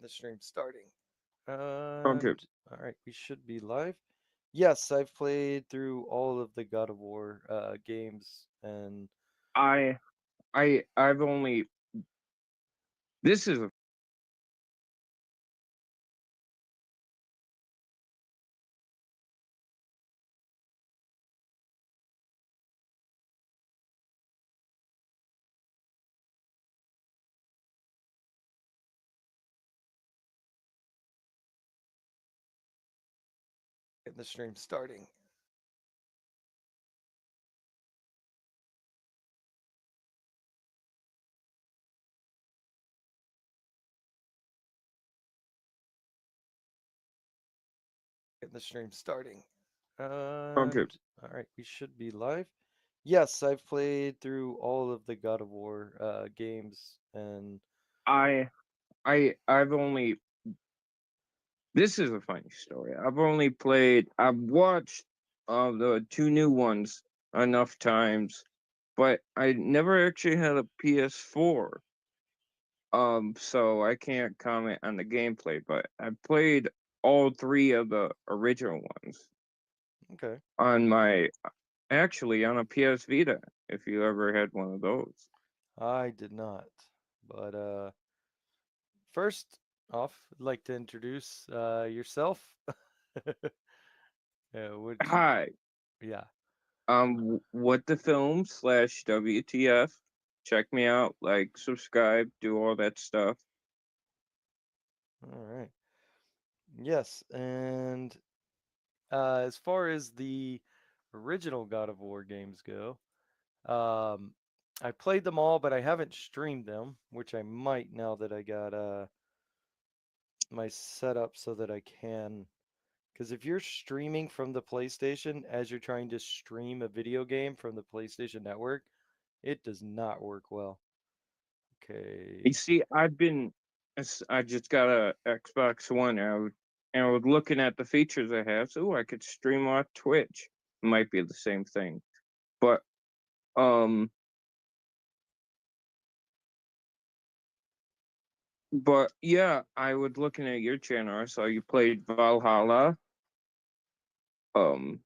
The stream's starting. Okay. And all right, we should be live. Yes, I've played through all of the God of War games, and I I've only this is a the stream's starting. The stream's starting. okay. And all right, we should be live. Yes, I've played through all of the God of War games, and I I've only this is a funny story. I've watched the two new ones enough times, but I never actually had a PS4. So I can't comment on the gameplay, but I played all three of the original ones okay, on my actually on a PS Vita, if you ever had one of those. I did not. But first off, I'd like to introduce yourself. Which, Hi. yeah. What the film slash WTF. Check me out, like, subscribe, do all that stuff. All right. Yes, and as far as the original God of War games go, um, I played them all, but I haven't streamed them, which I might now that I got my setup so that I can. Because if you're streaming from the PlayStation as you're trying to stream a video game from the PlayStation Network, it does not work well. You Okay. see, I just got a Xbox One, and I was looking at the features I have. So, I could stream off Twitch. Might be the same thing, but um, but yeah, I was looking at your channel. I saw you played Valhalla. Um,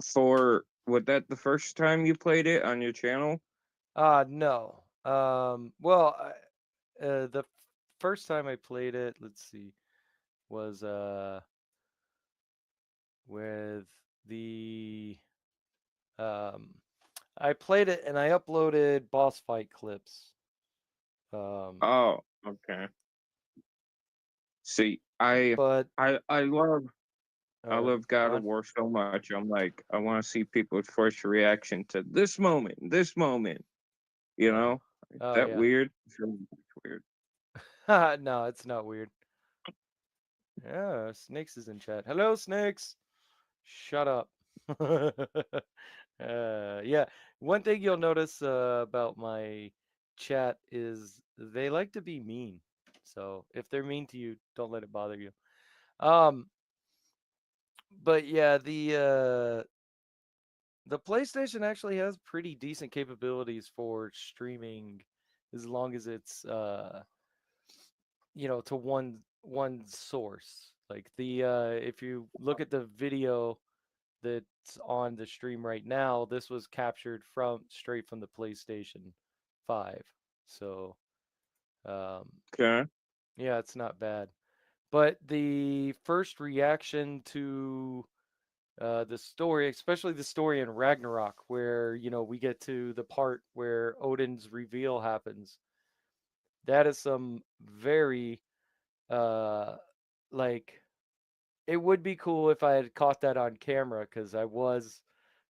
for was that the first time you played it on your channel? No. Well, the first time I played it, let's see, was with the um I played it and I uploaded boss fight clips. Um Oh, okay. See, but I I love I or love God go of on. War so much. I'm like, I want to see people's first reaction to this moment, this moment. You Oh. know, is Oh that yeah. weird? Sure, it's weird. No, it's not weird. Yeah, Snakes is in chat. Hello, Snakes. Shut up. Yeah. One thing you'll notice about my chat is they like to be mean. So if they're mean to you, don't let it bother you. Um, but yeah, the PlayStation actually has pretty decent capabilities for streaming, as long as it's to one source. Like the if you look at the video that's on the stream right now, this was captured from straight from the PlayStation 5. So, um, Okay. yeah, it's not bad. But the first reaction to the story, especially the story in Ragnarok, where we get to the part where Odin's reveal happens, that is some very uh, like it would be cool if I had caught that on camera because I was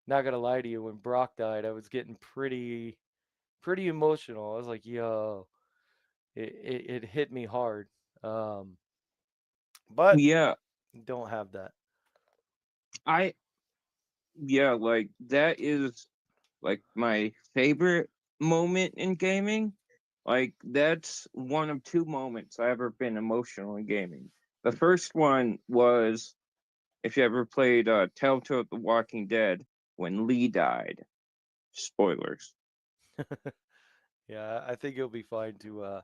not gonna lie to you, when Brock died, I was getting pretty emotional. I was like, yo, it hit me hard. Um, but Yeah, don't have that. I yeah, like that is like my favorite moment in gaming. Like that's one of two moments I ever been emotional in gaming. The first one was if you ever played Telltale The Walking Dead when Lee died. Spoilers. Yeah, I think it'll be fine to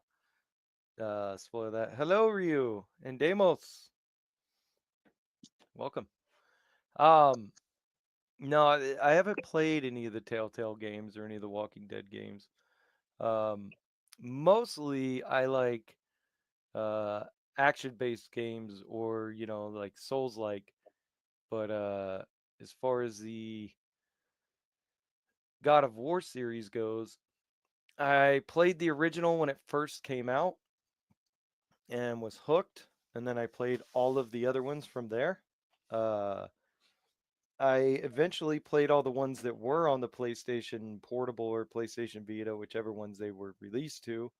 spoil that. Hello, Ryu and Demos. Welcome. Um, no, I haven't played any of the Telltale games or any of the Walking Dead games. Um, Mostly I like uh action-based games or like Souls-like. But as far as the God of War series goes, I played the original when it first came out and was hooked, and then I played all of the other ones from there. Uh, I eventually played all the ones that were on the PlayStation Portable or PlayStation Vita, whichever ones they were released to,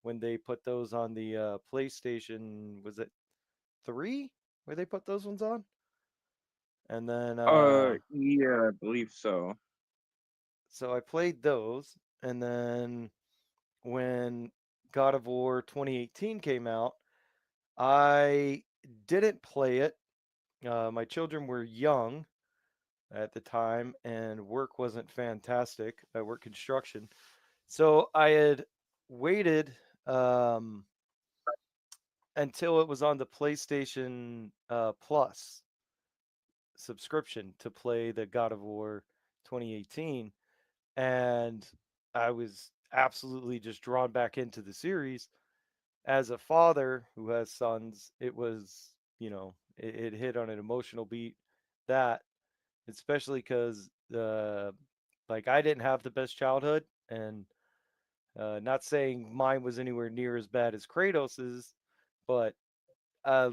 when they put those on the PlayStation. Was it 3 where they put those ones on? And then, Yeah, I believe so. so I played those, and then when God of War 2018 came out, I didn't play it. My children were young at the time, and work wasn't fantastic. I work construction. So I had waited um, until it was on the PlayStation Plus subscription to play the God of War 2018. And I was absolutely just drawn back into the series. As a father who has sons, it was, it hit on an emotional beat that, especially because like I didn't have the best childhood, and not saying mine was anywhere near as bad as Kratos's, but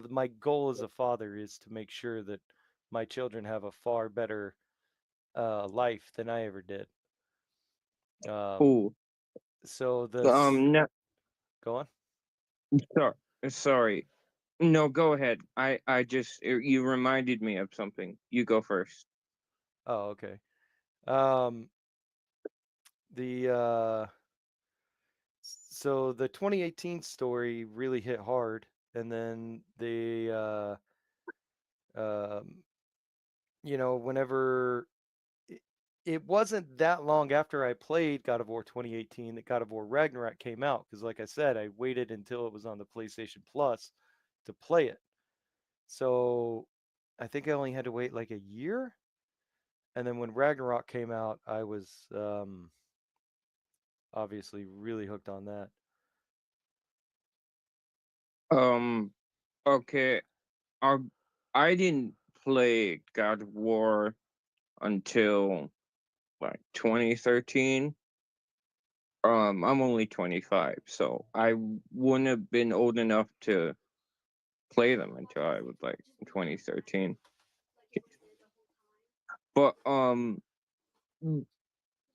my goal as a father is to make sure that my children have a far better life than I ever did. Um, Cool. so this, No, go on. sorry, sorry. No, go ahead. I just you reminded me of something. You go first. Oh, okay. Um, the so the 2018 story really hit hard, and then um, whenever it, it wasn't that long after I played God of War 2018 that God of War Ragnarok came out, because like I said, I waited until it was on the PlayStation Plus to play it. So I think I only had to wait like a year, and then when Ragnarok came out, I was obviously really hooked on that. Um, okay. I I didn't play God of War until like 2013. I'm only 25, so I wouldn't have been old enough to play them until I was like 2013. But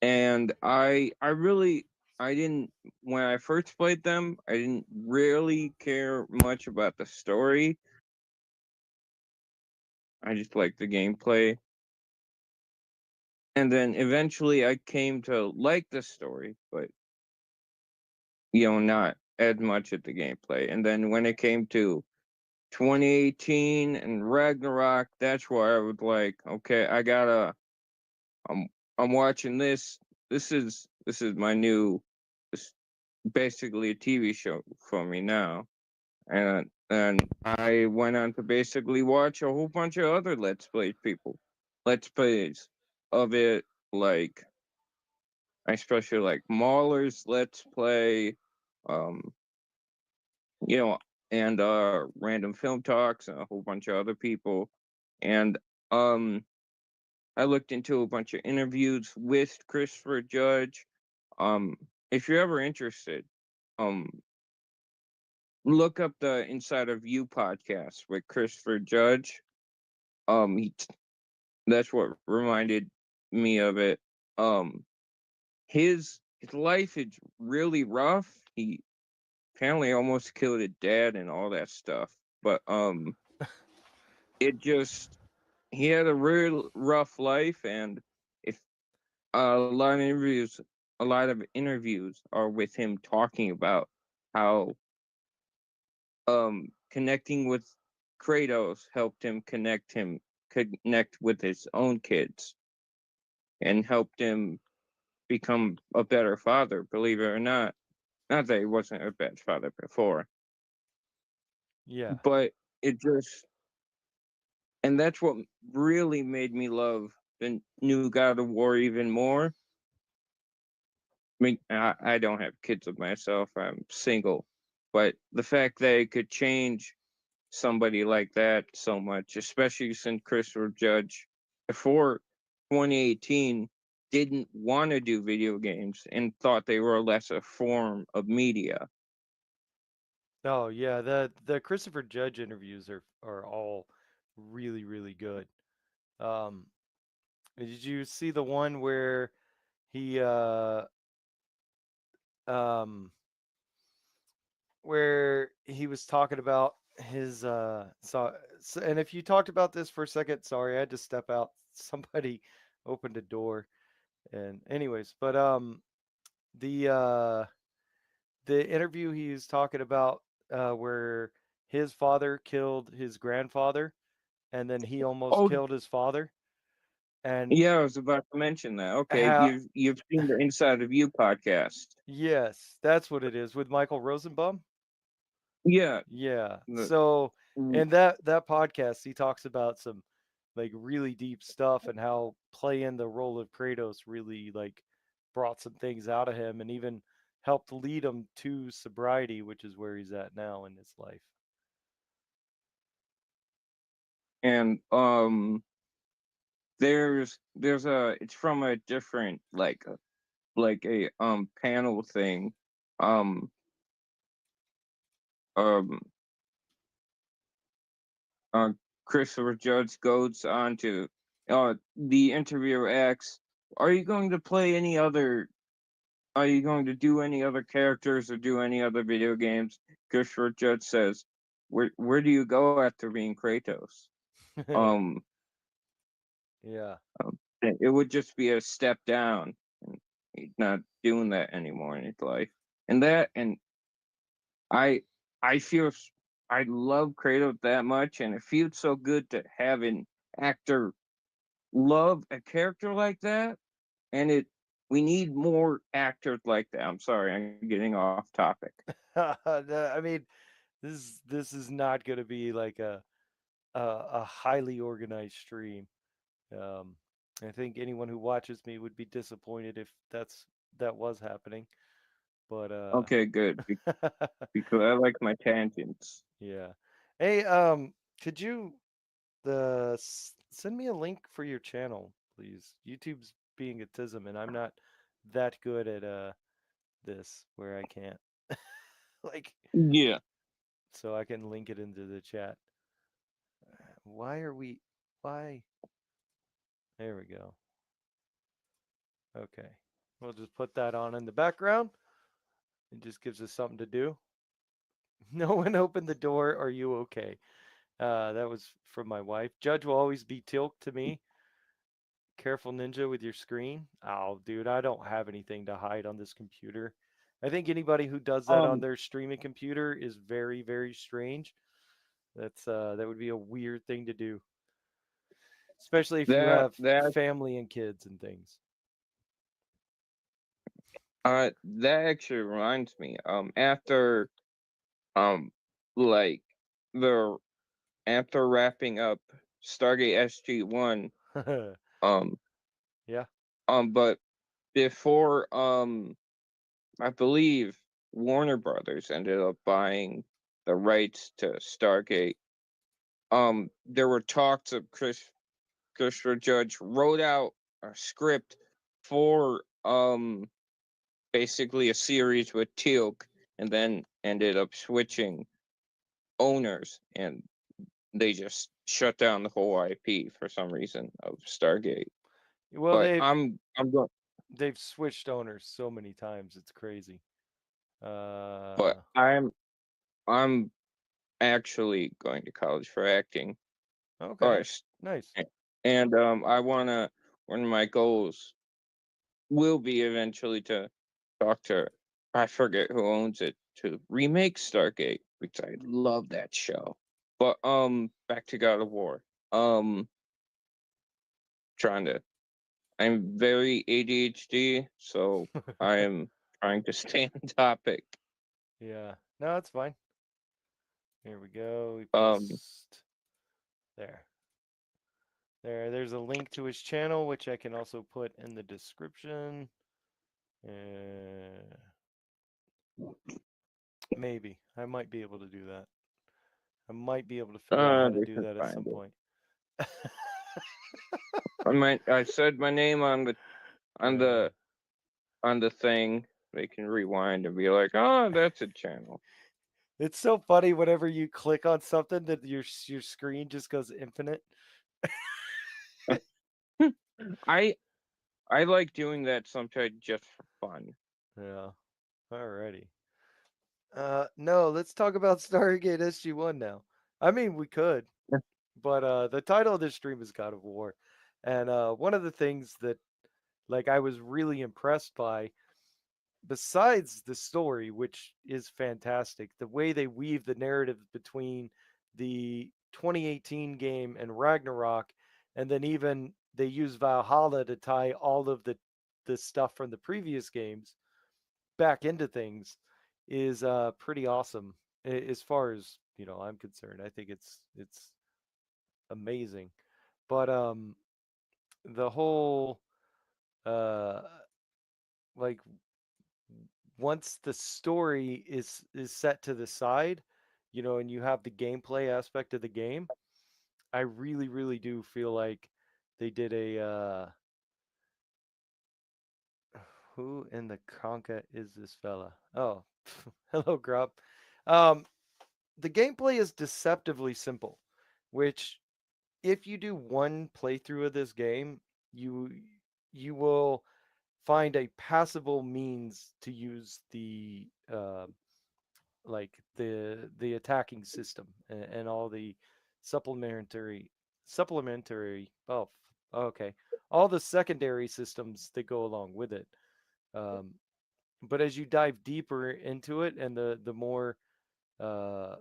and I really I didn't when I first played them, I didn't really care much about the story. I just liked the gameplay. And then eventually I came to like the story, but not as much at the gameplay. And then when it came to 2018 and Ragnarok, that's where I was like, okay, I'm I'm watching this. This is my new, this basically a TV show for me now. And I went on to basically watch a whole bunch of other let's plays of it, like I especially like Mauler's Let's Play, um, you know, and random film talks and a whole bunch of other people. And um I looked into a bunch of interviews with Christopher Judge. Um if you're ever interested, um look up the Inside of You podcast with Christopher Judge. He, that's what reminded me of it. Um his life is really rough. He apparently almost killed his dad and all that stuff. But it just he had a real rough life, and if a lot of interviews are with him talking about how connecting with Kratos helped him connect with his own kids and helped him become a better father, believe it or not. Not that he wasn't a bad father before, Yeah. but it just, and that's what really made me love the new God of War even more. I mean, I don't have kids of myself, I'm single, but the fact that it could change somebody like that so much, especially since Christopher Judge before 2018 didn't want to do video games and thought they were less a form of media. Oh yeah, the Christopher Judge interviews are all really really good. Um, did you see the one where he um where he was talking about his and if you talked about this for a second, sorry, I had to step out. Somebody opened a door and anyways, but the interview he was talking about where his father killed his grandfather and then he almost Oh, killed his father and yeah, I was about to mention that. Okay, how you've seen the Inside of You podcast. yes, that's what it is with Michael Rosenbaum. Yeah, Yeah. the, So in that podcast, he talks about some like really deep stuff and how playing the role of Kratos really like brought some things out of him and even helped lead him to sobriety, which is where he's at now in his life. and there's a, it's from a different like a panel thing. Um um uh Christopher Judge goes on to the interviewer asks, "Are you going to play any other? Are you going to do any other characters or do any other video games?" Christopher Judge says, "Where do you go after being Kratos? Um, Yeah. it would just be a step down, and he's not doing that anymore in his life." And that, and I, I feel I love Kratos that much, and it feels so good to have an actor love a character like that. And it, we need more actors like that. I'm sorry, I'm getting off topic. I mean, this is not going to be like a highly organized stream. Um, I think anyone who watches me would be disappointed if that was happening. But Okay, good, because I like my tangents. yeah. Hey, could you send me a link for your channel, please? YouTube's being a tism, and I'm not that good at this where I can't like Yeah. so I can link it into the chat. Why are we? Why? There we go. Okay, we'll just put that on in the background. It just gives us something to do. No one opened the door. Are you okay? That was from my wife. Judge will always be tilk to me. Careful, Ninja, with your screen. Oh, dude, I don't have anything to hide on this computer. I think anybody who does that on Um, their streaming computer is very, very strange. That would be a weird thing to do, especially if you have that family and kids and things. that actually reminds me. After um like the after wrapping up Stargate SG-1, um Yeah. but before I believe Warner Brothers ended up buying the rights to Stargate. There were talks of Christopher Judge wrote out a script for basically a series with Teal'c, and then ended up switching owners, and they just shut down the whole IP for some reason of Stargate. Well, But I'm going, they've switched owners so many times. It's crazy. but Uh, I'm actually going to college for acting. okay. Or, Nice. and I wanna, one of my goals will be eventually to talk to, I forget who owns it, to remake Stargate, because I love that show. But back to God of War. Um trying to, I'm very ADHD, so I am trying to stay on topic. Yeah. No, it's fine. Here we go. We Um, post there. There's a link to his channel, which I can also put in the description. Uh, maybe I might be able to do that. I might be able to figure out how to they do can that at some find it. point. I said my name on the on uh, the on the thing. They can rewind and be like, "Oh, that's a channel." it's so funny whenever you click on something that your screen just goes infinite. I I like doing that sometimes just for fun. Yeah. Alrighty. No, let's talk about Stargate SG-1 now. I mean, we could, but the title of this stream is God of War, and one of the things that like I was really impressed by, besides the story, which is fantastic, the way they weave the narrative between the 2018 game and Ragnarok, and then even they use Valhalla to tie all of the stuff from the previous games back into things is pretty awesome as far as I'm concerned. I think it's amazing, but the whole uh like once the story is set to the side, and you have the gameplay aspect of the game, I really do feel like they did a who in the conca is this fella? Oh, hello Grub. um the gameplay is deceptively simple, which if you do one playthrough of this game, you you will find a passable means to use the attacking system and all the supplementary supplementary okay, all the secondary systems that go along with it. Um, but as you dive deeper into it, and the more uh,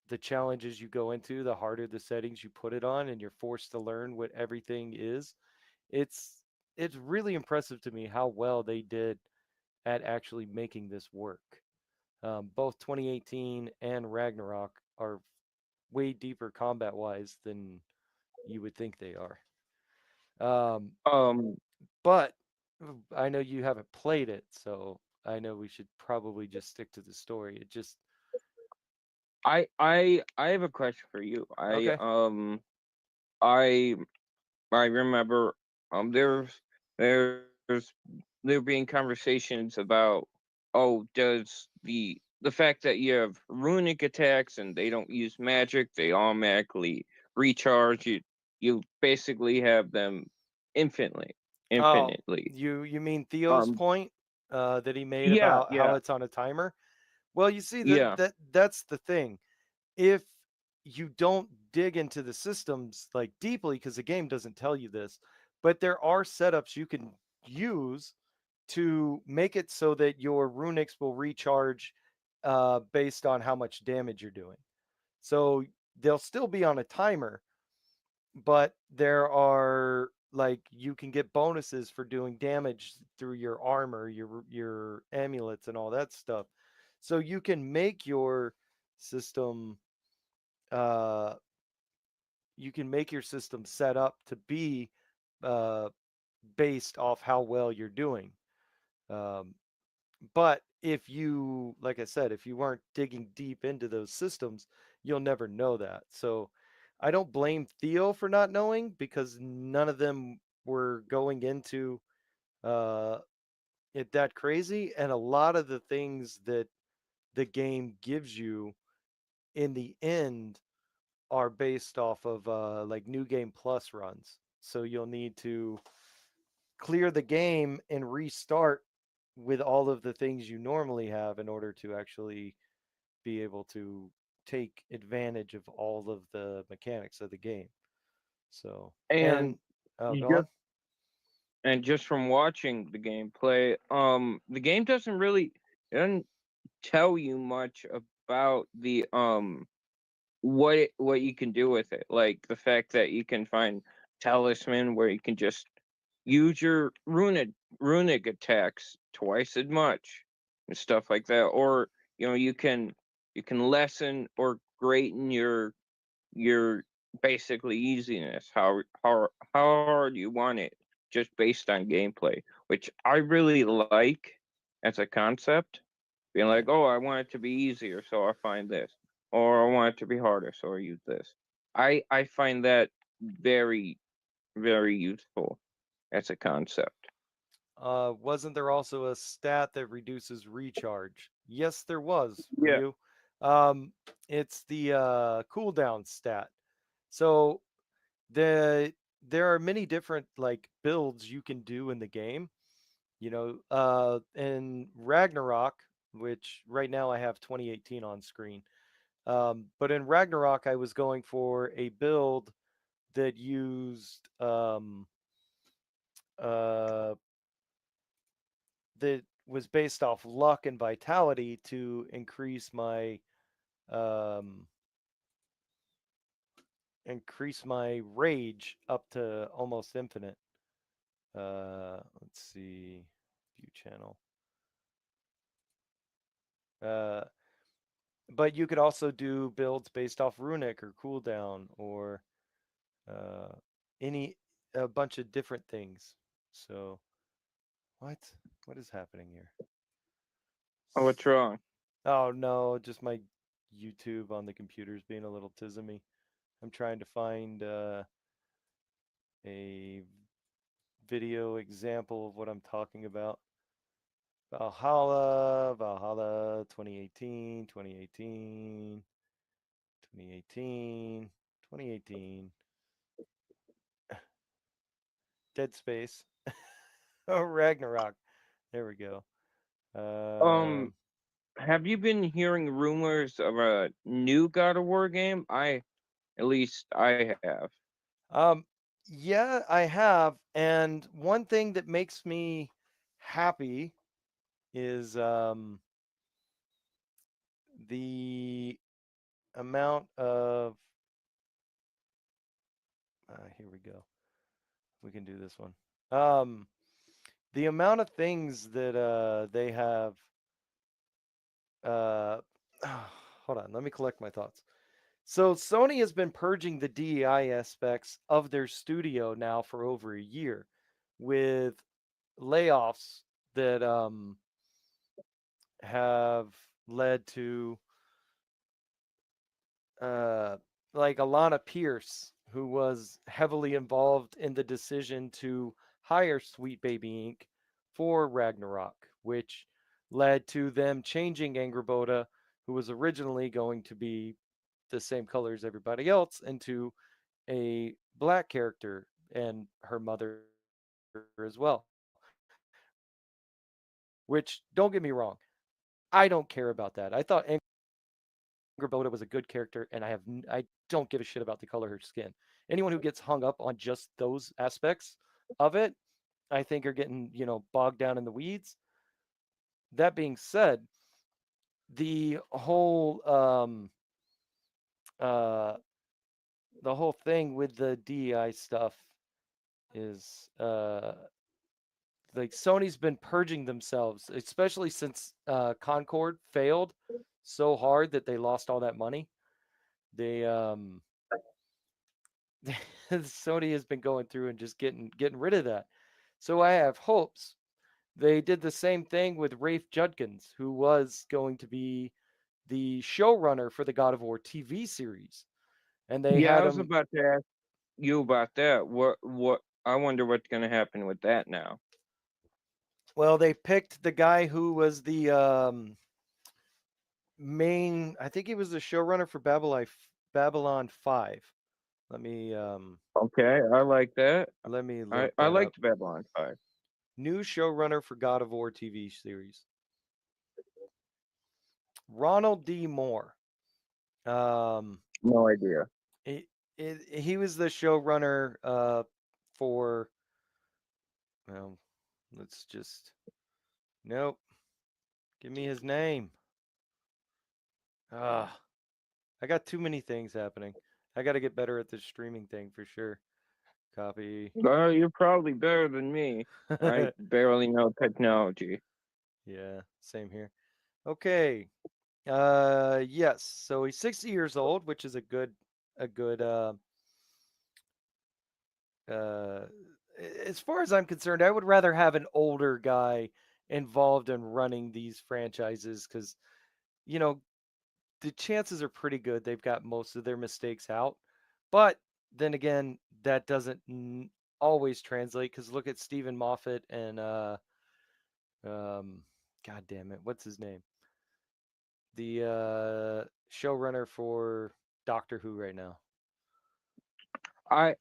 the challenges you go into, the harder the settings you put it on, and you're forced to learn what everything is. It's it's really impressive to me how well they did at actually making this work. Both 2018 and Ragnarok are way deeper combat wise than you would think they are. Um, Um, but I know you haven't played it, so I know we should probably just stick to the story. It just I have a question for you. okay. I I remember there's there being conversations about, oh, does the fact that you have runic attacks and they don't use magic, they automatically recharge. You basically have them infinitely Oh, infinitely. you mean Theo's Um, point that he made yeah, about how yeah, it's on a timer? Well, you see that yeah. that's the thing. If you don't dig into the systems like deeply, because the game doesn't tell you this, but there are setups you can use to make it so that your runics will recharge based on how much damage you're doing. So they'll still be on a timer, but there are like you can get bonuses for doing damage through your armor, your amulets and all that stuff. So you can make your system uh set up to be uh based off how well you're doing. Um but if you like I said, if you weren't digging deep into those systems, you'll never know that. So I don't blame Theo for not knowing, because none of them were going into uh it that crazy, and a lot of the things that the game gives you in the end are based off of like new game plus runs. So you'll need to clear the game and restart with all of the things you normally have in order to actually be able to take advantage of all of the mechanics of the game. So, And and oh, you go on. just and just from watching the gameplay, the game it doesn't tell you much about the what you can do with it. Like the fact that you can find talisman where you can just use your runic attacks twice as much and stuff like that. Or you can lessen or greaten your basically easiness, how hard you want it, just based on gameplay, which I really like as a concept. Being Yeah. like, oh, I want it to be easier, so I find this, or I want it to be harder, so I use this. I find that very very useful as a concept. Wasn't there also a stat that reduces recharge? Yes, there was, Yeah. Ryu. Um, it's the cooldown stat. So the there are many different like builds you can do in the game. In Ragnarok, which right now I have 2018 on screen. But in Ragnarok, I was going for a build that used uh, that was based off luck and vitality to um, increase my rage up to almost infinite. Let's see, view channel. Uh, but you could also do builds based off runic or cooldown or uh, any a bunch of different things. So what? What is happening here? Oh, what's wrong? Oh no, just my YouTube on the computer's being a little tizzy. I'm trying to find a video example of what I'm talking about. Valhalla 2018, 2018, 2018, 2018, Dead Space, oh, Ragnarok. There we go. um Um, have you been hearing rumors of a new God of War game? At least I have. um, yeah, I have. And one thing that makes me happy is the amount of. Here we go. We can do this one. Um, the amount of things that they have. Uh, hold on, let me collect my thoughts. So Sony has been purging the DEI aspects of their studio now for over a year, with layoffs that have led to uh, like Alana Pierce, who was heavily involved in the decision to hire Sweet Baby Inc. for Ragnarok, which led to them changing Angerboda, who was originally going to be the same color as everybody else, into a black character and her mother as well. Which, don't get me wrong, I don't care about that. I thought Angerboda was a good character, and I don't give a shit about the color of her skin. Anyone who gets hung up on just those aspects of it, I think are getting, bogged down in the weeds. That being said, the whole uh the whole thing with the DEI stuff is like Sony's been purging themselves, especially since Concord failed so hard that they lost all that money. They Sony has been going through and just getting rid of that. So I have hopes. They did the same thing with Rafe Judkins, who was going to be the showrunner for the God of War TV series, and they Yeah, I had was him. about to ask you about that. What I wonder what's going to happen with that now. Well, they picked the guy who was the main. I think he was the showrunner for Babylon 5. Let me Okay, I like that. let me I look I that up. liked Babylon 5. New showrunner for God of War TV series, Ronald D. Moore. Um, No idea. he, he was the showrunner for. Well, let's just. Nope. Give me his name. Ah, I got too many things happening. I got to get better at this streaming thing for sure. Copy. You're probably better than me. I barely know technology. Yeah, same here. Okay. Yes. So he's 60 years old, which is a good uh as far as I'm concerned, I would rather have an older guy involved in running these franchises cuz you know, the chances are pretty good they've got most of their mistakes out. But then again, that doesn't always translate cuz look at Stephen Moffat and um god damn it, what's his name? The showrunner for Doctor Who right now. I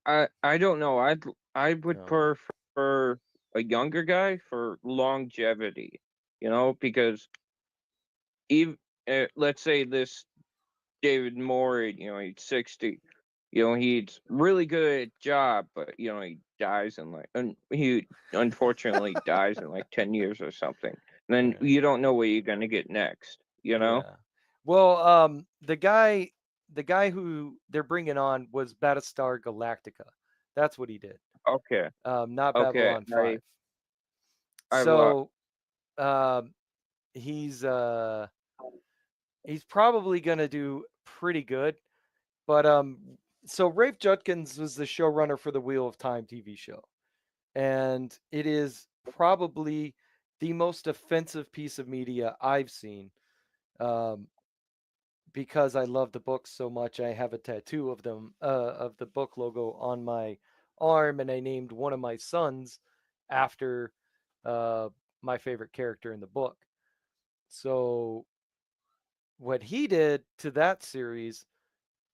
I don't know. I would Oh, prefer a younger guy for longevity. You know, because even let's say this David Moore, he's 60. He's really good at job, but he dies in he unfortunately dies in like 10 years or something. And then yeah. you don't know what you're gonna get next. You know? Yeah. Well, the guy who they're bringing on was Battlestar Galactica. That's what he did. Okay, Not okay. Babylon I 5. I've uh, So, um, he's uh he's probably going to do pretty good, but so Rafe Judkins was the showrunner for the Wheel of Time TV show. And it is probably the most offensive piece of media I've seen. Um, because I love the books so much, I have a tattoo of them, of the book logo on my arm, and I named one of my sons after uh, my favorite character in the book. So what he did to that series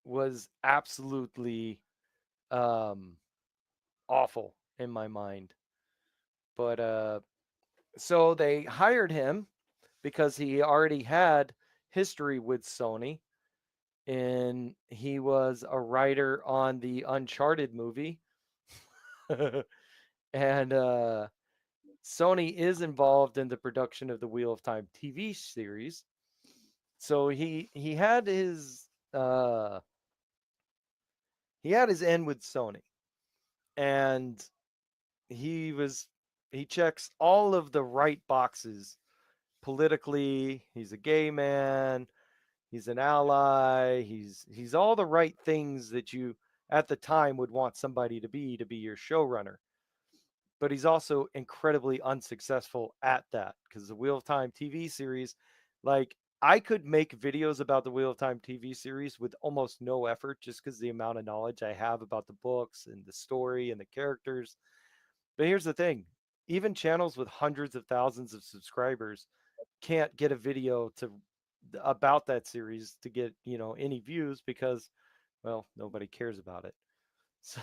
was absolutely um, awful in my mind. But so they hired him because he already had history with Sony, and he was a writer on the Uncharted movie. And Sony is involved in the production of the Wheel of Time TV series. So uh, he had his end with Sony, and he was he checks all of the right boxes politically. He's a gay man. He's an ally. He's all the right things that you at the time would want somebody to be your showrunner. But he's also incredibly unsuccessful at that because the Wheel of Time TV series, like I could make videos about the Wheel of Time TV series with almost no effort just because the amount of knowledge I have about the books and the story and the characters. But here's the thing, even channels with hundreds of thousands of subscribers can't get a video to about that series to get, any views because, well, nobody cares about it. So,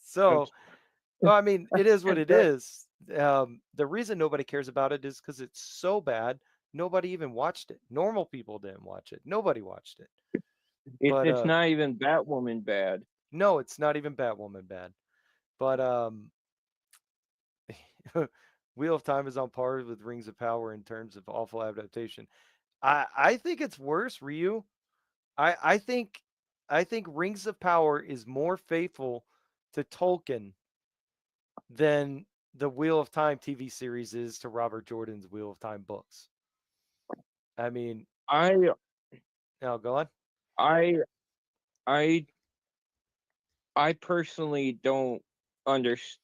so that's well, I mean, it is what it that is. The reason nobody cares about it is because it's so bad. Nobody even watched it. Normal people didn't watch it. Nobody watched it. But it's not even Batwoman bad. no, it's not even Batwoman bad. But Wheel of Time is on par with Rings of Power in terms of awful adaptation. I think it's worse, Ryu. I I think I think Rings of Power is more faithful to Tolkien than the Wheel of Time TV series is to Robert Jordan's Wheel of Time books. I mean, I now go on. I I I personally don't understand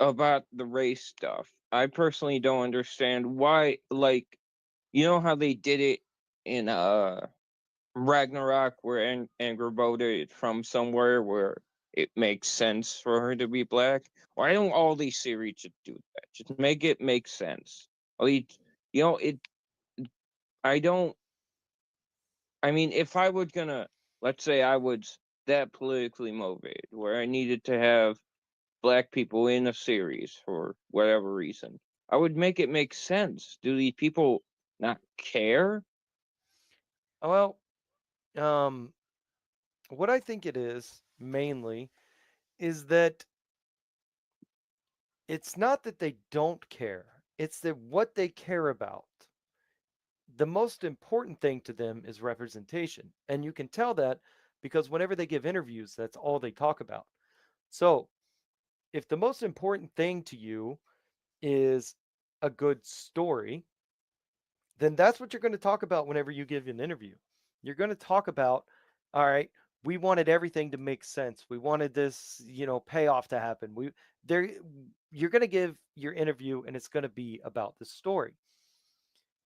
about the race stuff. I personally don't understand why, like, how they did it in Ragnarok, where Angrboda is from somewhere where it makes sense for her to be black. Why don't all these series just do that? Just make it make sense. At least, it. I don't. I mean, if I was gonna, let's say I was that politically motivated, where I needed to have black people in a series for whatever reason, I would make it make sense. Do these people not care? Well, um, what I think it is mainly is that it's not that they don't care, it's that what they care about, the most important thing to them is representation. And you can tell that because whenever they give interviews, that's all they talk about. So if the most important thing to you is a good story, then that's what you're going to talk about whenever you give an interview. You're going to talk about, all right, we wanted everything to make sense. We wanted this, payoff to happen. We there You're going to give your interview and it's going to be about the story.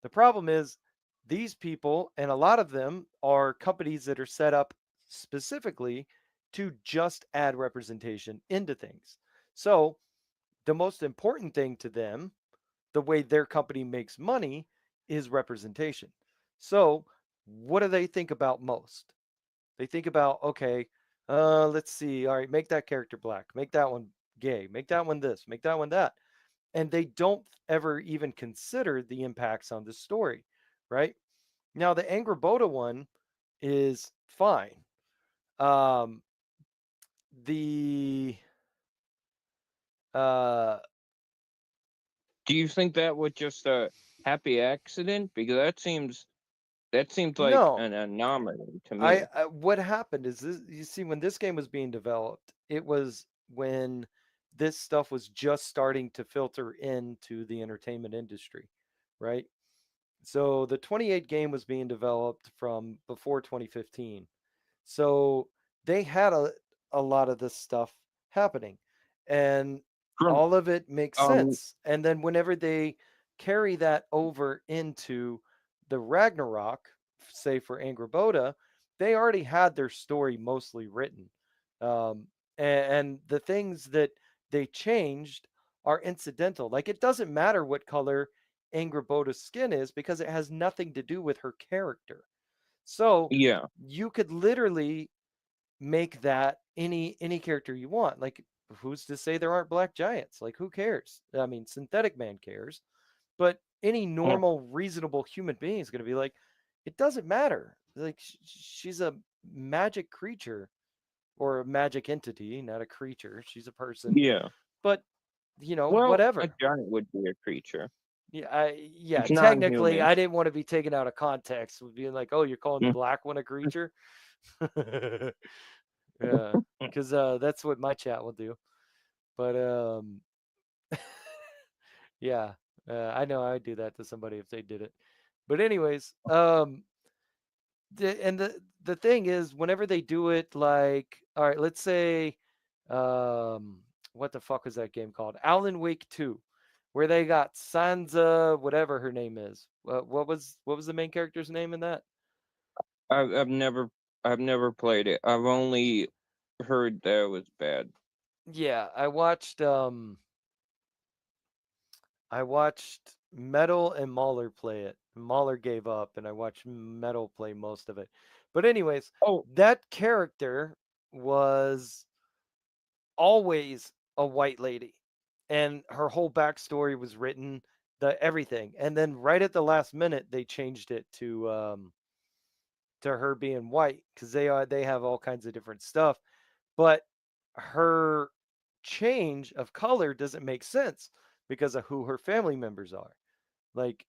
The problem is these people, and a lot of them are companies that are set up specifically to just add representation into things. So, the most important thing to them, the way their company makes money, is representation. So, what do they think about most? They think about, okay, let's see, all right, make that character black, make that one gay, make that one this, make that one that. And they don't ever even consider the impacts on the story, right? Now, the Angraboda one is fine. Um, the uh, Do you think that was just a happy accident? Because that seems like no, an anomaly to I me. what happened is this. You see, when this game was being developed, it was when this stuff was just starting to filter into the entertainment industry, right? So the 28 game was being developed from before 2015. So they had a lot of this stuff happening and From all of it makes um sense. And then whenever they carry that over into the Ragnarok, say for Angraboda, they already had their story mostly written. Um, and the things that they changed are incidental. Like it doesn't matter what color Angraboda's skin is because it has nothing to do with her character. So yeah. you could literally make that any character you want. Like who's to say there aren't black giants? Like who cares? I mean, Synthetic Man cares, but any Mm, normal reasonable human being is going to be like it doesn't matter. Like she's a magic creature or a magic entity, not a creature. She's a person, yeah. but Well, a whatever. giant would be a creature. Yeah, It's technically, non-human. I didn't want to be taken out of context with being like, "Oh, you're calling the Mm, black one a creature." Yeah, because that's what my chat will do. But yeah, I know I would do that to somebody if they did it. But anyways, the thing is, whenever they do it, like, all right, let's say, um, what the fuck is that game called? Alan Wake 2, where they got Sansa, whatever her name is. What was the main character's name in that? I've I've never played it. I've only heard that it was bad. Yeah, I watched Metal and Mahler play it. Mahler gave up, and I watched Metal play most of it. But anyways, Oh, that character was always a white lady, and her whole backstory was written, the everything, and then right at the last minute they changed it to her being white because they have all kinds of different stuff, but her change of color doesn't make sense because of who her family members are. Like,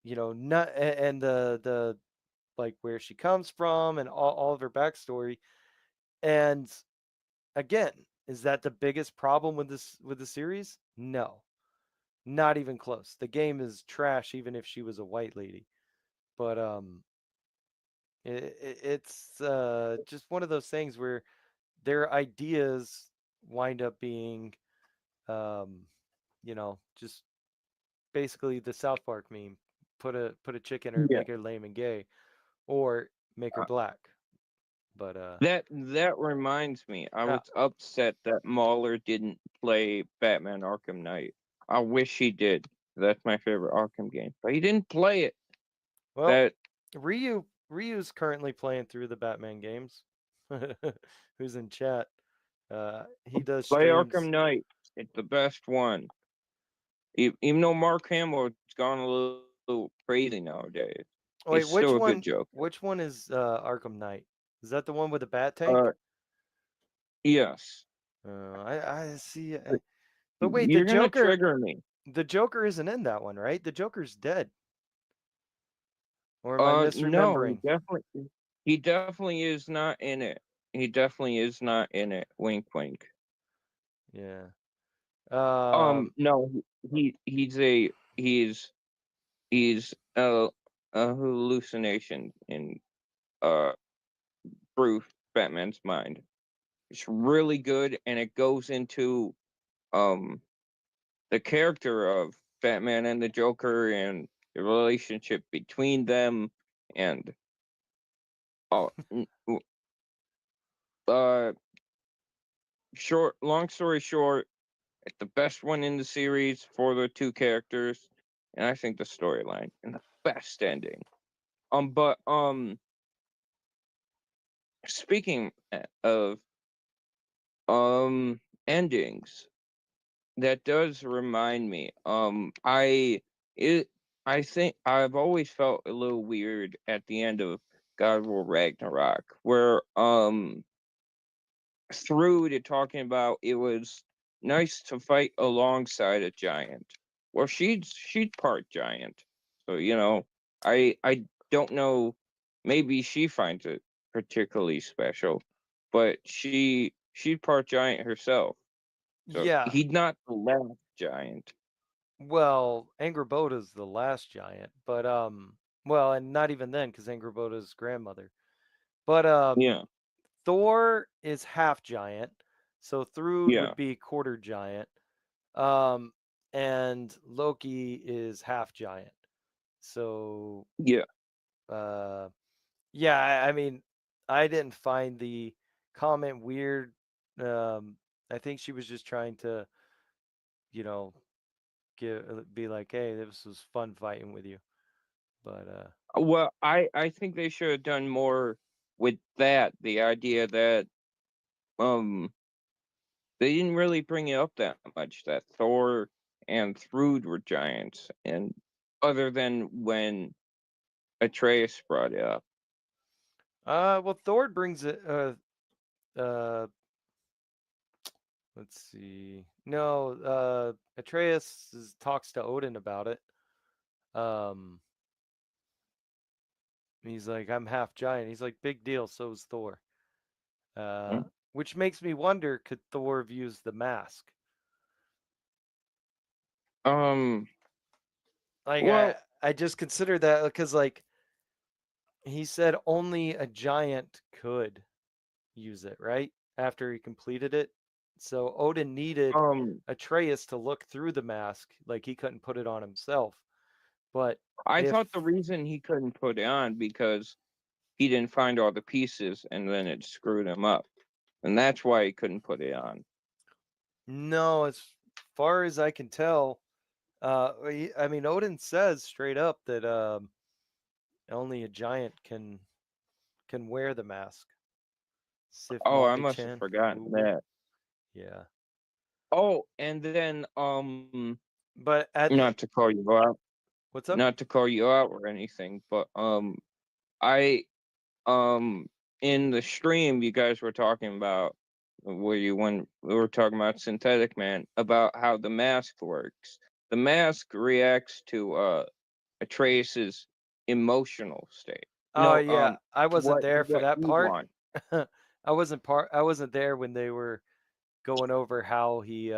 not and the like where she comes from and all of her backstory. And again, is that the biggest problem with the series? No, not even close. The game is trash, even if she was a white lady. But it's just one of those things where their ideas wind up being, um, just basically the South Park meme: put a chick in her, yeah. make her lame and gay, or make her Uh, black. But that reminds me. I uh was upset that Mahler didn't play Batman Arkham Knight. I wish he did. That's my favorite Arkham game, but he didn't play it. well, That Ryu's currently playing through the Batman games. Who's in chat? He does play Arkham streams. Knight. It's the best one. Even though Mark Hamill's gone a little crazy nowadays, Oh, he's wait, still a good Joker. Which one is Arkham Knight? Is that the one with the bat Uh, tank? yes. I see. But wait, You're gonna trigger me. the Joker isn't in that one, right? The Joker's dead. Or am I No, misremembering? he definitely is not in it. He definitely is not in it. Wink, wink. Yeah. No, he's a he's he's a hallucination in uh Bruce Batman's mind. It's really good, and it goes into um the character of Batman and the Joker and the relationship between them and uh, n- uh short long story short, it's the best one in the series for the two characters, and I think the storyline and the best ending. But speaking of endings, that does remind me. It I think I've always felt a little weird at the end of God of War Ragnarok, where through to talking about it was nice to fight alongside a giant. Well, she's part giant, so I don't know. Maybe she finds it particularly special, but she's part giant herself. So Yeah. he's not the last giant. Well, Angrboda's the last giant, but well, and not even then, because Angrboda's grandmother. But Yeah, Thor is half giant, so Thrud yeah, would be quarter giant. Um, and Loki is half giant. So yeah. uh, yeah, I mean, I didn't find the comment weird. Um, I think she was just trying to, you know, be like, hey, this was fun fighting with you. But Well, I think they should have done more with that. The idea that um they didn't really bring it up that much that Thor and Thrud were giants, and other than when Atreus brought it up. well, Thor brings it. Uh, let's see. No, Atreus talks to Odin about it. Um, he's like, I'm half giant. He's like, big deal. So is Thor. Uh, Mm. which makes me wonder, could Thor have used the mask? Um. Like, I Well, I just consider that because like he said only a giant could use it, right? After he completed it. So Odin needed um, Atreus to look through the mask, like he couldn't put it on himself. But I if thought the reason he couldn't put it on because he didn't find all the pieces, and then it screwed him up, and that's why he couldn't put it on. no, as far as I can tell, I mean Odin says straight up that only a giant can wear the mask. Sif Oh, I Molly must have Chan, forgotten Google. that. Yeah, Oh, and then but at not to call you out, what's up? not to call you out or anything, but I in the stream you guys were talking about where you when we were talking about Synthetic Man about how the mask works. The mask reacts to Atreus's emotional state. Oh No, yeah, I wasn't there for what that he part. wants. I wasn't there when they were going over how he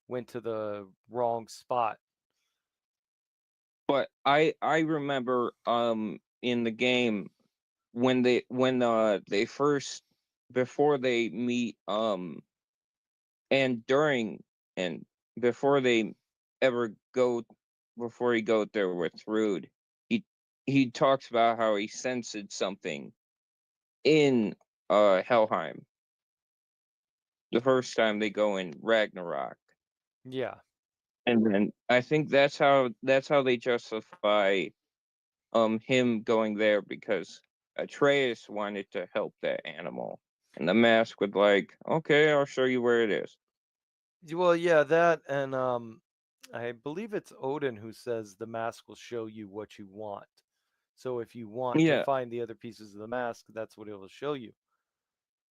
went to the wrong spot. But I remember in the game when they first before they meet and during and before they ever go before he goes there with Rude, he he talks about how he sensed something in Helheim the first time they go in Ragnarok. Yeah. And then I think that's how they justify him going there because Atreus wanted to help that animal. And the mask would like, okay, I'll show you where it is. Well, yeah, that and I believe it's Odin who says the mask will show you what you want. So if you want to Yeah. find the other pieces of the mask, that's what it will show you.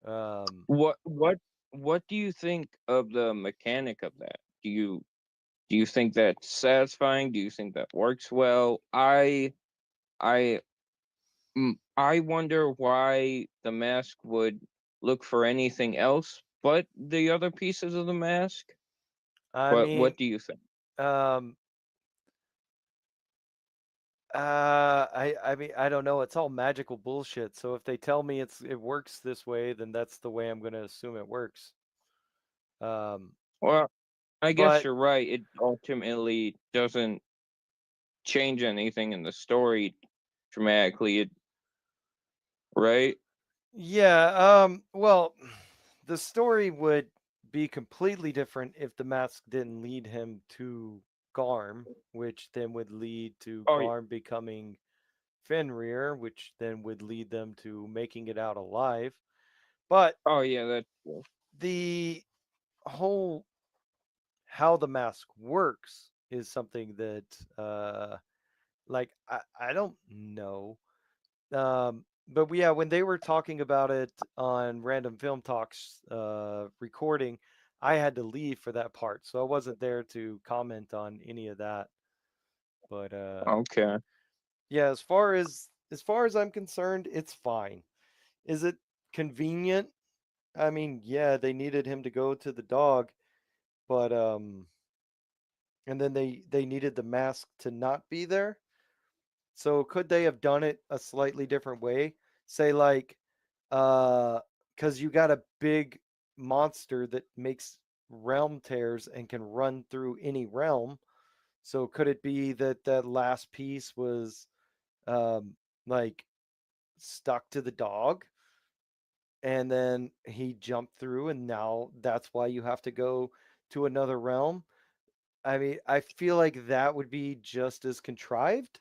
Um, What do you think of the mechanic of that? Do you think that's satisfying? Do you think that works well? I I wonder why the mask would look for anything else but the other pieces of the mask. I But mean, what do you think? um, I mean, I don't know. It's all magical bullshit. So if they tell me it works this way, then that's the way I'm gonna assume it works. Um, Well, I guess but you're right. It ultimately doesn't change anything in the story dramatically. Right? yeah, well, the story would be completely different if the mask didn't lead him to Garm, which then would lead to Oh, Garm becoming Fenrir, which then would lead them to making it out alive. But oh yeah, that's true. the whole how the mask works is something that like I don't know. But yeah, when they were talking about it on Random Film Talks recording, I had to leave for that part, so I wasn't there to comment on any of that. But Okay. yeah, as far as I'm concerned, it's fine. Is it convenient? I mean, yeah, they needed him to go to the dog, but and then they needed the mask to not be there. So could they have done it a slightly different way? Say like cuz you got a big monster that makes realm tears and can run through any realm. So could it be that that last piece was um like stuck to the dog and then he jumped through and now that's why you have to go to another realm? I mean, I feel like that would be just as contrived,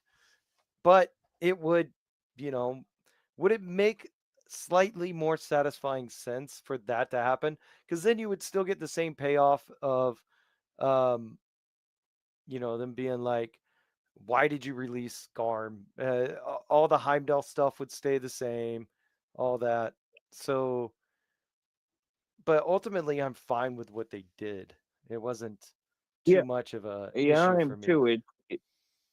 but it would, you know, would it make slightly more satisfying sense for that to happen? Because then you would still get the same payoff of, um, them being like, why did you release Garm? All the Heimdall stuff would stay the same, all that. So, but ultimately, I'm fine with what they did. It wasn't too Yeah, much of a yeah, issue I for am me. too.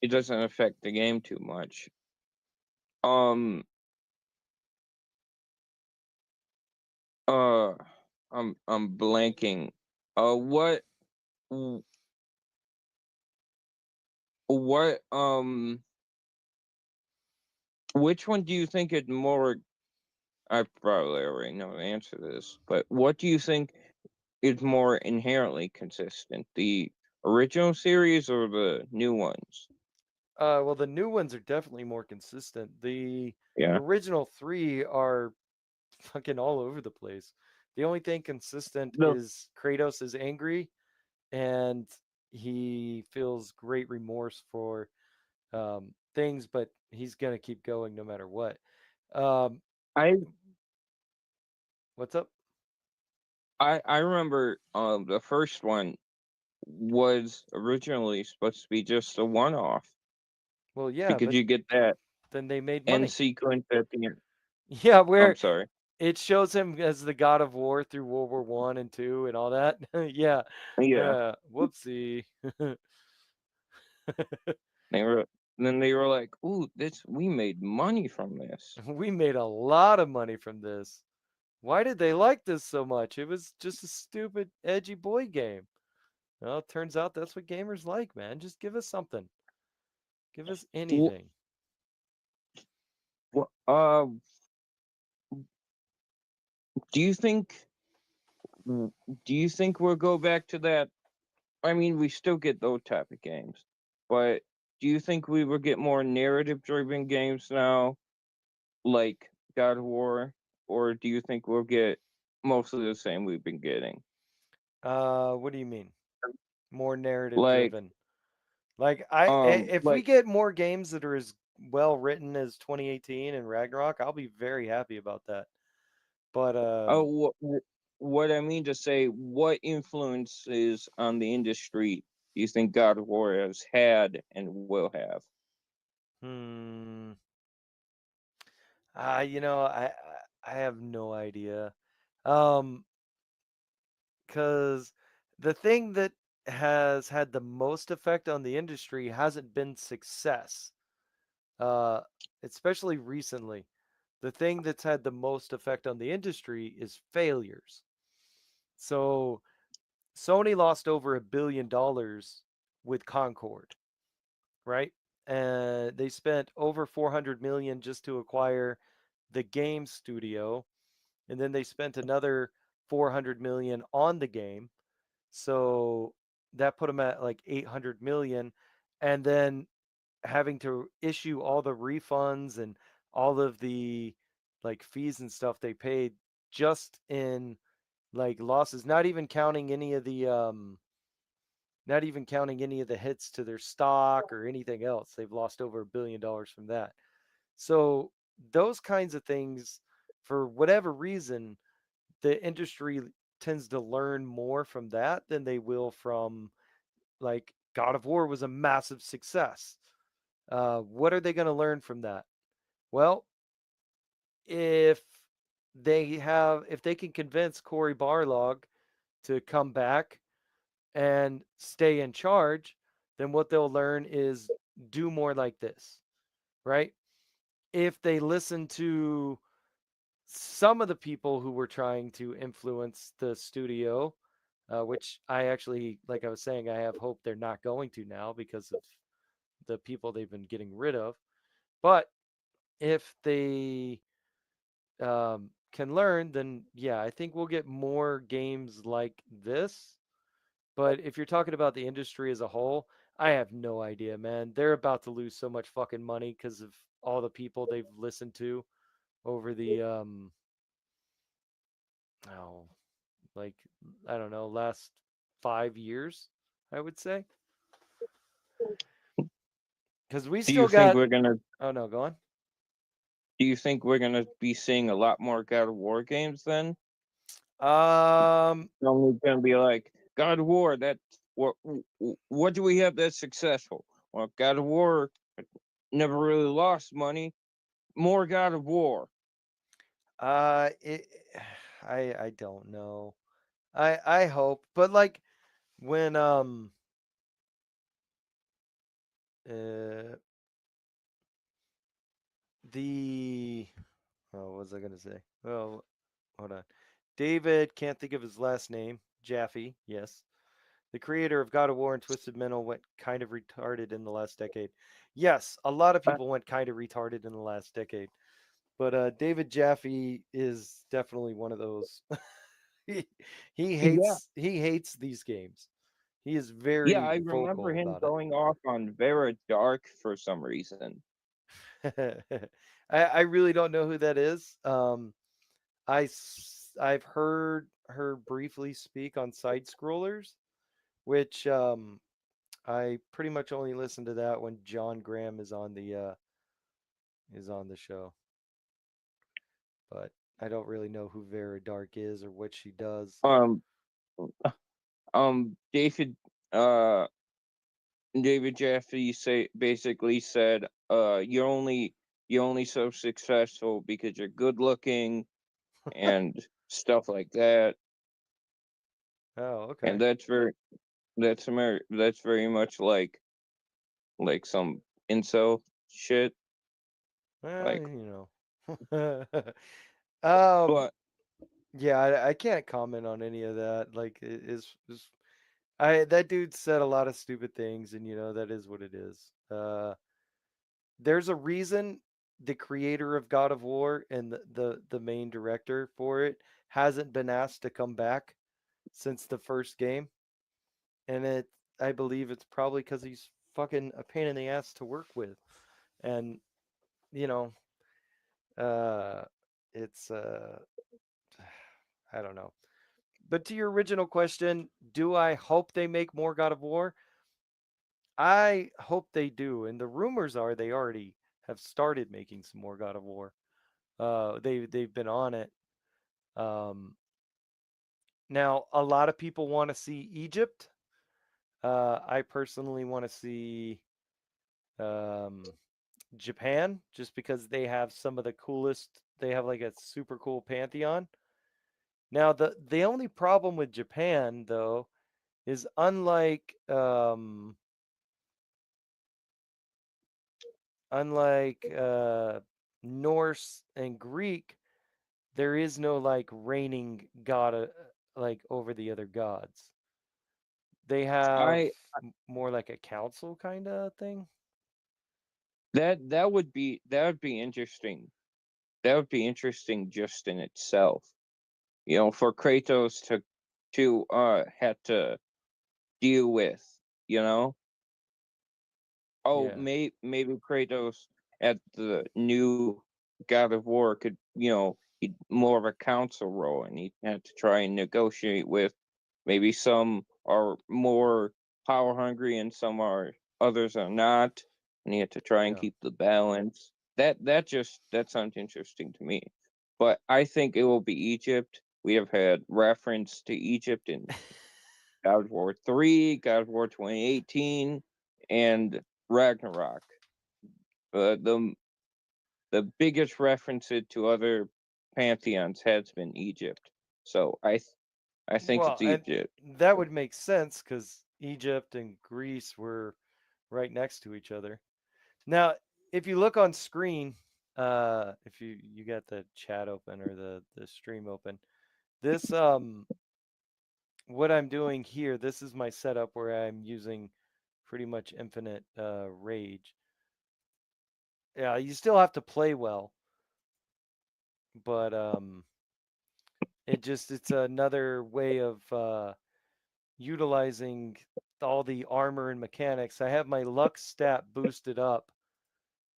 It doesn't affect the game too much. Um, uh, I'm blanking. What what which one do you think is more? I probably already know the answer to this, but what do you think is more inherently consistent, the original series or the new ones? Well, the new ones are definitely more consistent. The Yeah. original three are fucking all over the place. The only thing consistent No. is Kratos is angry and he feels great remorse for things, but he's gonna keep going no matter what. Um, I what's up? I remember the first one was originally supposed to be just a one off Well, yeah, because but you get that then they made end money. sequence at the end. Yeah, I'm where sorry. it shows him as the god of war through World War One and Two and all that. Yeah, Yeah. yeah. Whoopsie. They were then they were like, "Ooh, this we made money from this." We made a lot of money from this. Why did they like this so much? It was just a stupid, edgy boy game. Well, it turns out that's what gamers like, man. Just give us something. Give us Wh- anything. wh- do you think do you think we'll go back to that? I mean, we still get those type of games, but do you think we will get more narrative driven games now, like God of War, or do you think we'll get mostly the same we've been getting? What do you mean? More narrative Like, driven. Like if we like, get more games that are as well written as 2018 and Ragnarok, I'll be very happy about that. But oh, what I mean to say, what influences on the industry do you think God of War has had and will have? hmm, I have no idea. Um, because the thing that has had the most effect on the industry hasn't been success, uh, especially recently. The thing that's had the most effect on the industry is failures. So Sony lost over $1 billion with Concord, right? and they spent over 400 million just to acquire the game studio, and then they spent another 400 million on the game. So that put them at like 800 million, and then having to issue all the refunds and all of the like fees and stuff they paid just in like losses, not even counting any of the hits to their stock or anything else. They've lost over $1 billion from that. So those kinds of things, for whatever reason, the industry tends to learn more from that than they will from like God of War was a massive success. What are they going to learn from that? Well, if if they can convince Cory Barlog to come back and stay in charge, then what they'll learn is do more like this, right? If they listen to some of the people who were trying to influence the studio, which I actually, like I was saying, I have hope they're not going to now because of the people they've been getting rid of. But if they can learn, then yeah, I think we'll get more games like this. But if you're talking about the industry as a whole, I have no idea, man. They're about to lose so much fucking money because of all the people they've listened to over the oh, like I don't know, last 5 years, I would say. Because we Do you still think got. we're gonna Oh no, go on. do you think we're gonna be seeing a lot more God of War games then? Um, Only gonna be like God of War. That what do we have that's successful? Well, God of War never really lost money. More God of War. it, I don't know. I hope, but like when uh the oh, what was I gonna say? Oh, hold on. David can't think of his last name. Jaffe, yes. The creator of God of War and Twisted Metal went kind of retarded in the last decade. Yes, a lot of Uh, people went kind of retarded in the last decade. But David Jaffe is definitely one of those. he, yeah, he hates these games. He is yeah. very I remember vocal him about it. going off on Vera Dark for some reason. I really don't know who that is. I've heard her briefly speak on side scrollers, which I pretty much only listen to that when John Graham is on the show. But I don't really know who Vera Dark is or what she does. Um, David, uh, David Jaffe say basically said, you're only so successful because you're good looking and stuff like that, Oh, and okay. that's very much like some incel shit. Well, Like, you know. um, but yeah, I can't comment on any of that. Like, is I that dude said a lot of stupid things, and you know that is what it is. There's a reason the creator of God of War and the main director for it hasn't been asked to come back since the first game, and I believe it's probably because he's fucking a pain in the ass to work with, and you know, uh, it's I don't know. But to your original question, do I hope they make more God of War? I hope they do, and the rumors are they already have started making some more God of War. They've been on it. Um, Now a lot of people want to see Egypt. I personally want to see um, Japan just because they have some of the coolest. They have like a super cool pantheon. Now the only problem with Japan though is unlike Norse and Greek, there is no like reigning god like over the other gods. They have I more like a council kind of thing. that would be interesting. That would be interesting just in itself. For Kratos to had to deal with, you know. Oh, Yeah, maybe Kratos at the new God of War could, he'd more of a council role, and he'd have to try and negotiate with maybe some are more power hungry and some are others are not, and he had to try and yeah. keep the balance. That sounds interesting to me. But I think it will be Egypt. We have had reference to Egypt in God of War 3, God of War 2018, and Ragnarok. The biggest reference to other pantheons has been Egypt. So I think Well, it's and Egypt. that would make sense because Egypt and Greece were right next to each other. Now, if you look on screen, if you got the chat open or the stream open, this what I'm doing here, this is my setup where I'm using pretty much infinite rage. Yeah, you still have to play well, but it's another way of utilizing all the armor and mechanics. I have my luck stat boosted up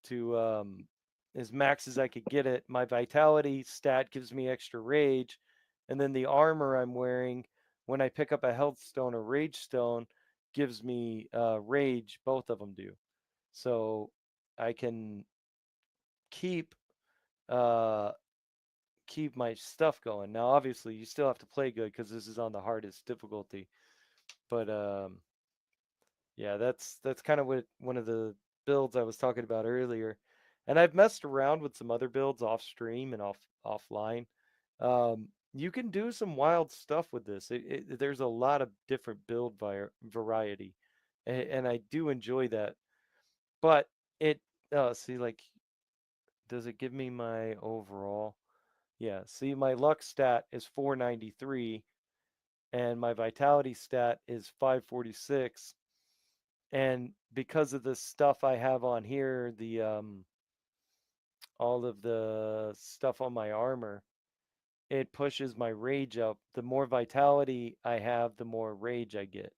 to as max as I could get it. My vitality stat gives me extra rage, and then the armor I'm wearing when I pick up a health stone or rage stone gives me rage. Both of them do, so I can keep uh, keep my stuff going. Now, obviously, you still have to play good because this is on the hardest difficulty, but yeah, that's kind of what one of the builds I was talking about earlier. And I've messed around with some other builds off stream and offline. You can do some wild stuff with this. There's a lot of different build variety, and I do enjoy that. But it see, like, does it give me my overall? Yeah, see, my luck stat is 493, and my vitality stat is 546. And because of the stuff I have on here, the all of the stuff on my armor, it pushes my rage up. The more vitality I have, the more rage I get.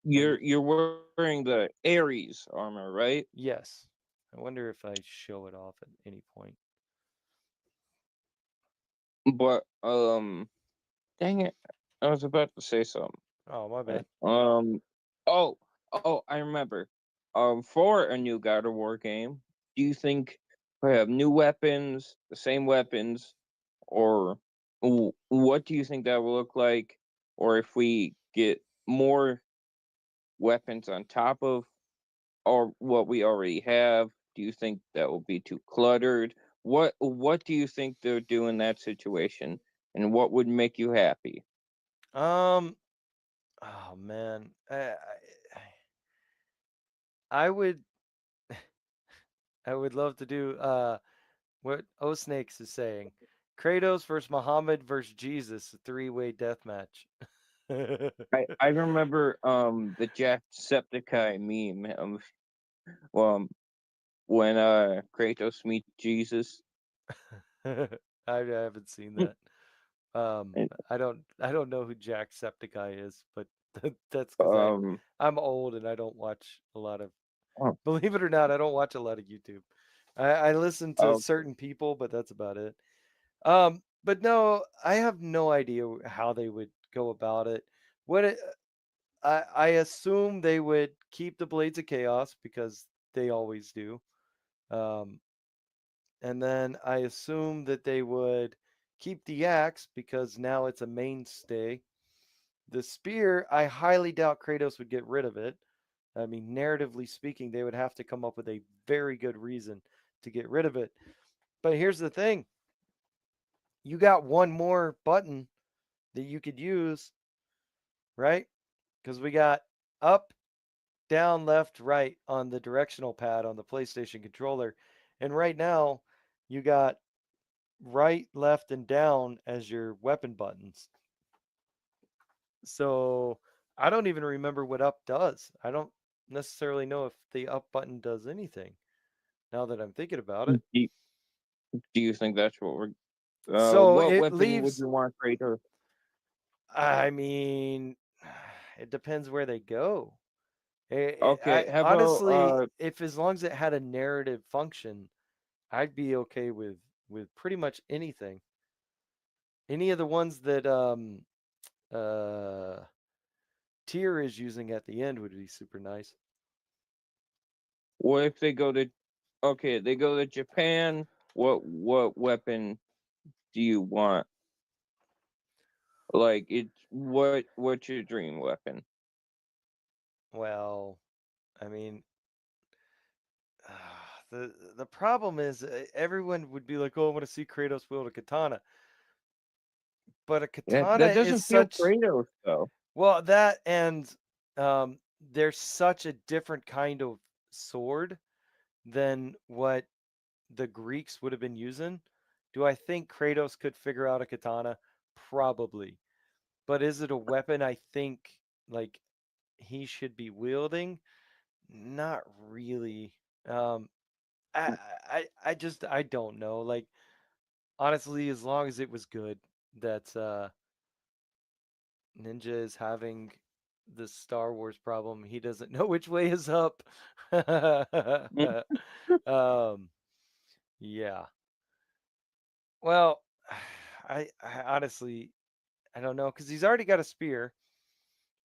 And You're wearing the Ares armor, right? yes, I wonder if I show it off at any point. But dang it, I was about to say something. Oh, my bad. Um, oh, I remember. For a new God of War game, do you think we have new weapons, the same weapons, or what do you think that will look like? Or if we get more weapons on top of or what we already have, do you think that will be too cluttered? What do you think they'll do in that situation, and what would make you happy? Um, oh man, I would I would love to do what O Snakes is saying. Kratos versus Muhammad versus Jesus, a three-way death match. I remember the Jacksepticeye meme um when Kratos meets Jesus. I haven't seen that. And, I don't know who Jacksepticeye is, but that's because um I'm old and I don't watch a lot of. oh, Believe it or not, I don't watch a lot of YouTube. I listen to oh, certain people, but that's about it. But no, I have no idea how they would go about it. What it, I assume they would keep the Blades of Chaos because they always do. Um, and then I assume that they would keep the axe because now it's a mainstay. The spear, I highly doubt Kratos would get rid of it. I mean, narratively speaking, they would have to come up with a very good reason to get rid of it. But here's the thing, you got one more button that you could use, right? Because we got up, down, left, right on the directional pad on the PlayStation controller. And right now, you got right, left, and down as your weapon buttons. So I don't even remember what up does. I don't necessarily know if the up button does anything. Now that I'm thinking about Do it. you, do you think that's what we're? So What it weapon would leaves, you want Kratos? I mean, it depends where they go. Okay, I how about honestly, if as long as it had a narrative function, I'd be okay with pretty much anything. Any of the ones that uh Tyr is using at the end would be super nice. what if they go to? Okay, they go to Japan. What weapon do you want? Like it's what's your dream weapon? Well, I mean, the problem is everyone would be like, "Oh, I want to see Kratos wield a katana," but a katana That is doesn't feel such Kratos though. that and there's such a different kind of sword than what the Greeks would have been using. Do I think Kratos could figure out a katana? Probably. But is it a weapon I think like he should be wielding? Not really. Um I just I don't know. Like honestly, as long as it was good, that Ninja is having the Star Wars problem. He doesn't know which way is up. um yeah. Well, I honestly I don't know because he's already got a spear,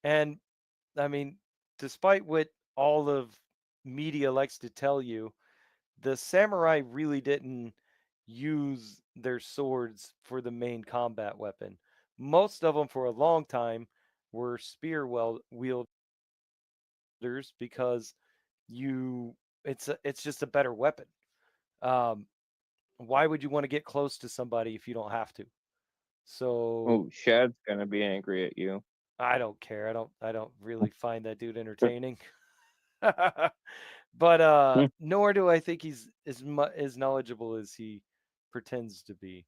and I mean, despite what all of media likes to tell you, the samurai really didn't use their swords for the main combat weapon. Most of them, for a long time, were spear wielders because you it's just a better weapon. Um, why would you want to get close to somebody if you don't have to? So Oh, Shad's gonna be angry at you. I don't care. I don't really find that dude entertaining. But nor do I think he's as knowledgeable as he pretends to be.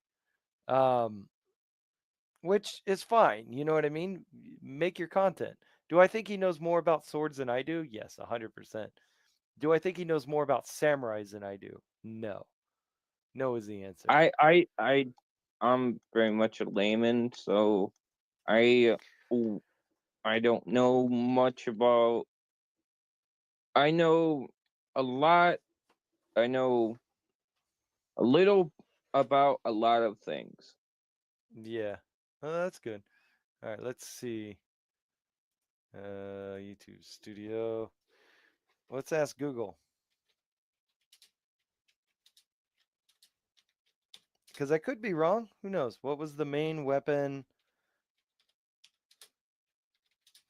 Um which is fine, you know what I mean? Make your content. Do I think he knows more about swords than I do? Yes, 100%. Do I think he knows more about samurais than I do? No. No is the answer. I I I I'm very much a layman, so I I don't know much about. I know a lot. I know a little about a lot of things. Yeah. That's good. All right, let's see. YouTube Studio. Let's ask Google because I could be wrong. Who knows? What was the main weapon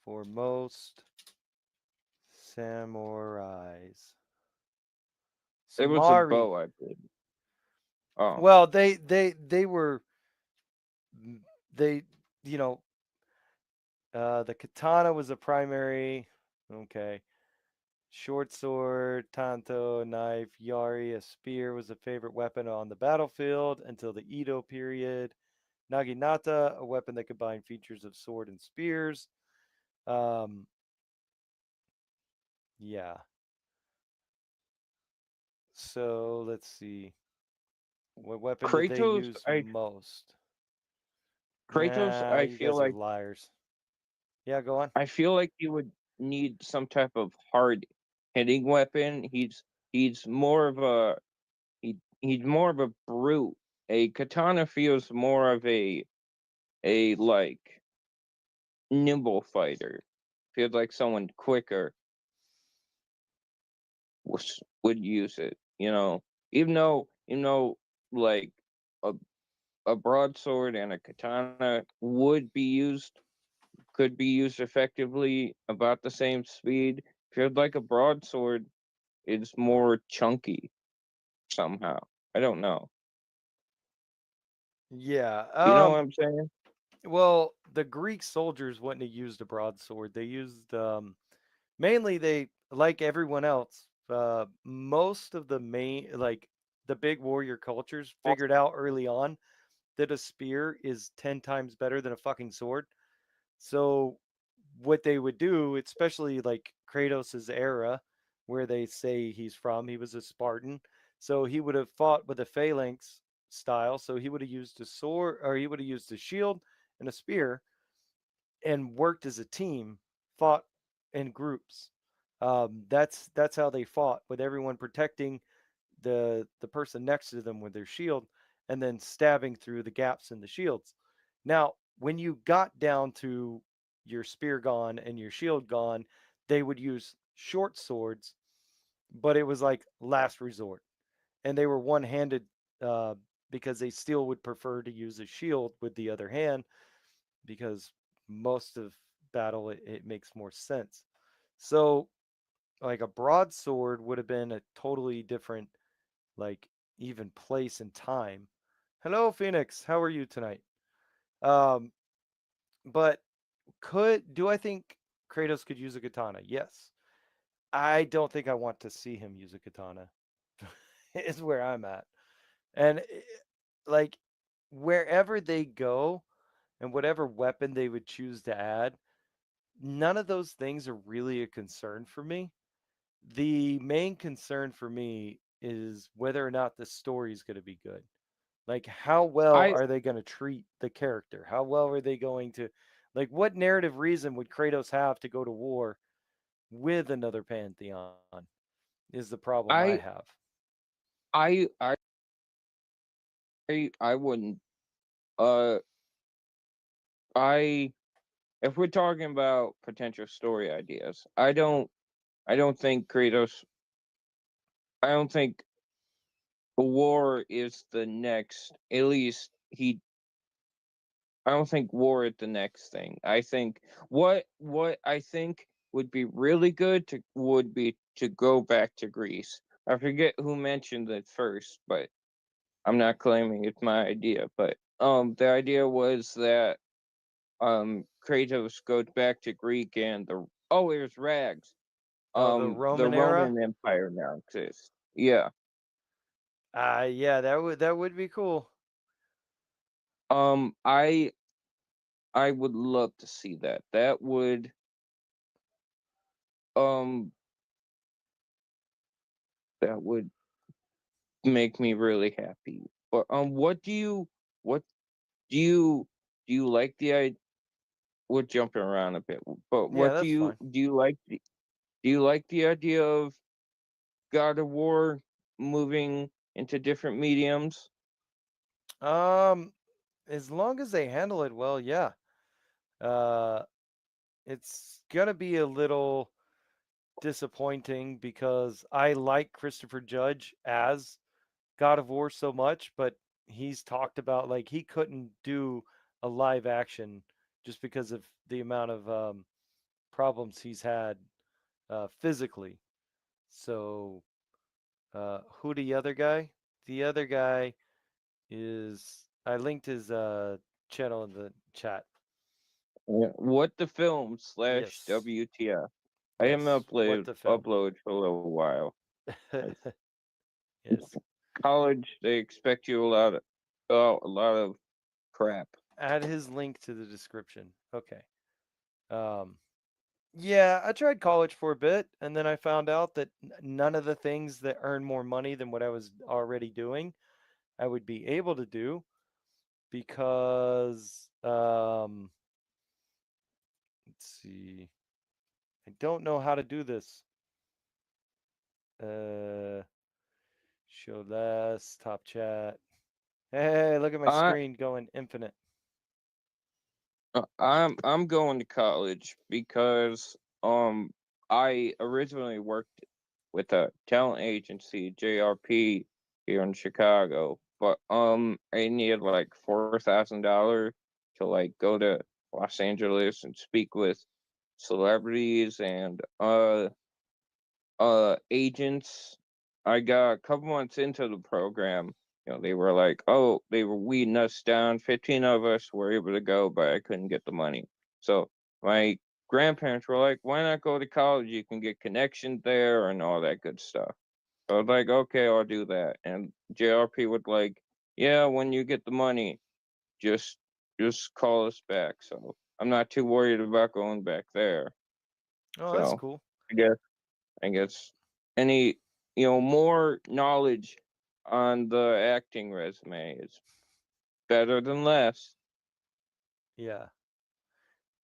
for most samurais? It was a Sumari. bow, I believe. Oh, Well, they were they you know the katana was a primary. Okay. Short sword, tanto, knife, yari, a spear was a favorite weapon on the battlefield until the Edo period. Naginata, a weapon that combined features of sword and spears. Um, yeah. So let's see. What weapon did they Kratos. use I most? Kratos. Nah, I you feel guys are like liars. Yeah, go on. I feel like you would need some type of hard hitting weapon. He's more of a he's more of a brute. A katana feels more of a like nimble fighter. Feels like someone quicker would use it. Even though like a a broadsword and a katana would be used could be used effectively about the same speed. Feels like a broadsword is more chunky somehow. I don't know. Yeah. You know what I'm saying? Well, the Greek soldiers wouldn't have used a broadsword. They used mainly they like everyone else. Most of the main like the big warrior cultures figured out early on that a spear is 10 times better than a fucking sword. So what they would do, especially like Kratos's era where they say he's from, he was a Spartan. So he would have fought with a phalanx style. So he would have used a sword, or he would have used a shield and a spear, and worked as a team, fought in groups. That's how they fought, with everyone protecting the person next to them with their shield, and then stabbing through the gaps in the shields. Now, when you got down to your spear gone and your shield gone, they would use short swords, but it was like last resort, and they were one-handed, uh, because they still would prefer to use a shield with the other hand, because most of battle it makes more sense. So like a broadsword would have been a totally different, like, even place and time. Hello, Phoenix. How are you tonight? Um, but do I think Kratos could use a katana? Yes. I don't think I want to see him use a katana. Is where I'm at. And like, wherever they go and whatever weapon they would choose to add, none of those things are really a concern for me. The main concern for me is whether or not the story is going to be good. Like, how well I are they going to treat the character? How well are they going to, like, what narrative reason would Kratos have to go to war with another pantheon? Is the problem I I have. I I I wouldn't. Uh, I if we're talking about potential story ideas, I don't think Kratos. I don't think war is the next. At least he. I don't think war is the next thing. I think what I think would be really good to would be to go back to Greece. I forget who mentioned it first, but I'm not claiming it's my idea. But the idea was that Kratos goes back to Greek and the oh, it was Rags. Oh, the The Roman era? Roman Empire now exists. Yeah. Yeah, that would be cool. Um, I I would love to see that. Um that would make me really happy. But what do you like the idea? We're jumping around a bit, but Yeah, what that's fine. do you like the idea of God of War moving into different mediums? Um, as long as they handle it well, yeah. Uh, it's gonna be a little disappointing because I like Christopher Judge as God of War so much, but he's talked about, like, he couldn't do a live action just because of the amount of problems he's had physically. So, who the other guy? The other guy is, I linked his channel in the chat. Yeah. What the film slash Yes, WTF? I haven't yes. What the film? upload for a little while. 'Cause Yes. college, they expect you a lot of crap. Add his link to the description. Okay. Um, Yeah, I tried college for a bit, and then I found out that none of the things that earn more money than what I was already doing, I would be able to do, because let's see, I don't know how to do this. Uh, show less, top chat. Hey, look at my I screen going infinite. I'm going to college because I originally worked with a talent agency, JRP, here in Chicago, but I needed like $4,000 to like go to Los Angeles and speak with celebrities and agents. I got a couple months into the program. You know, they were like, oh, they were weeding us down. 15 of us were able to go, but I couldn't get the money. So my grandparents were like, why not go to college? You can get connections there and all that good stuff. So I was like, okay, I'll do that. And JRP would like, yeah, when you get the money, just just call us back. So I'm not too worried about going back there. Oh, that's So cool. I guess I guess any more knowledge. on the acting resume. It's better than less. Yeah.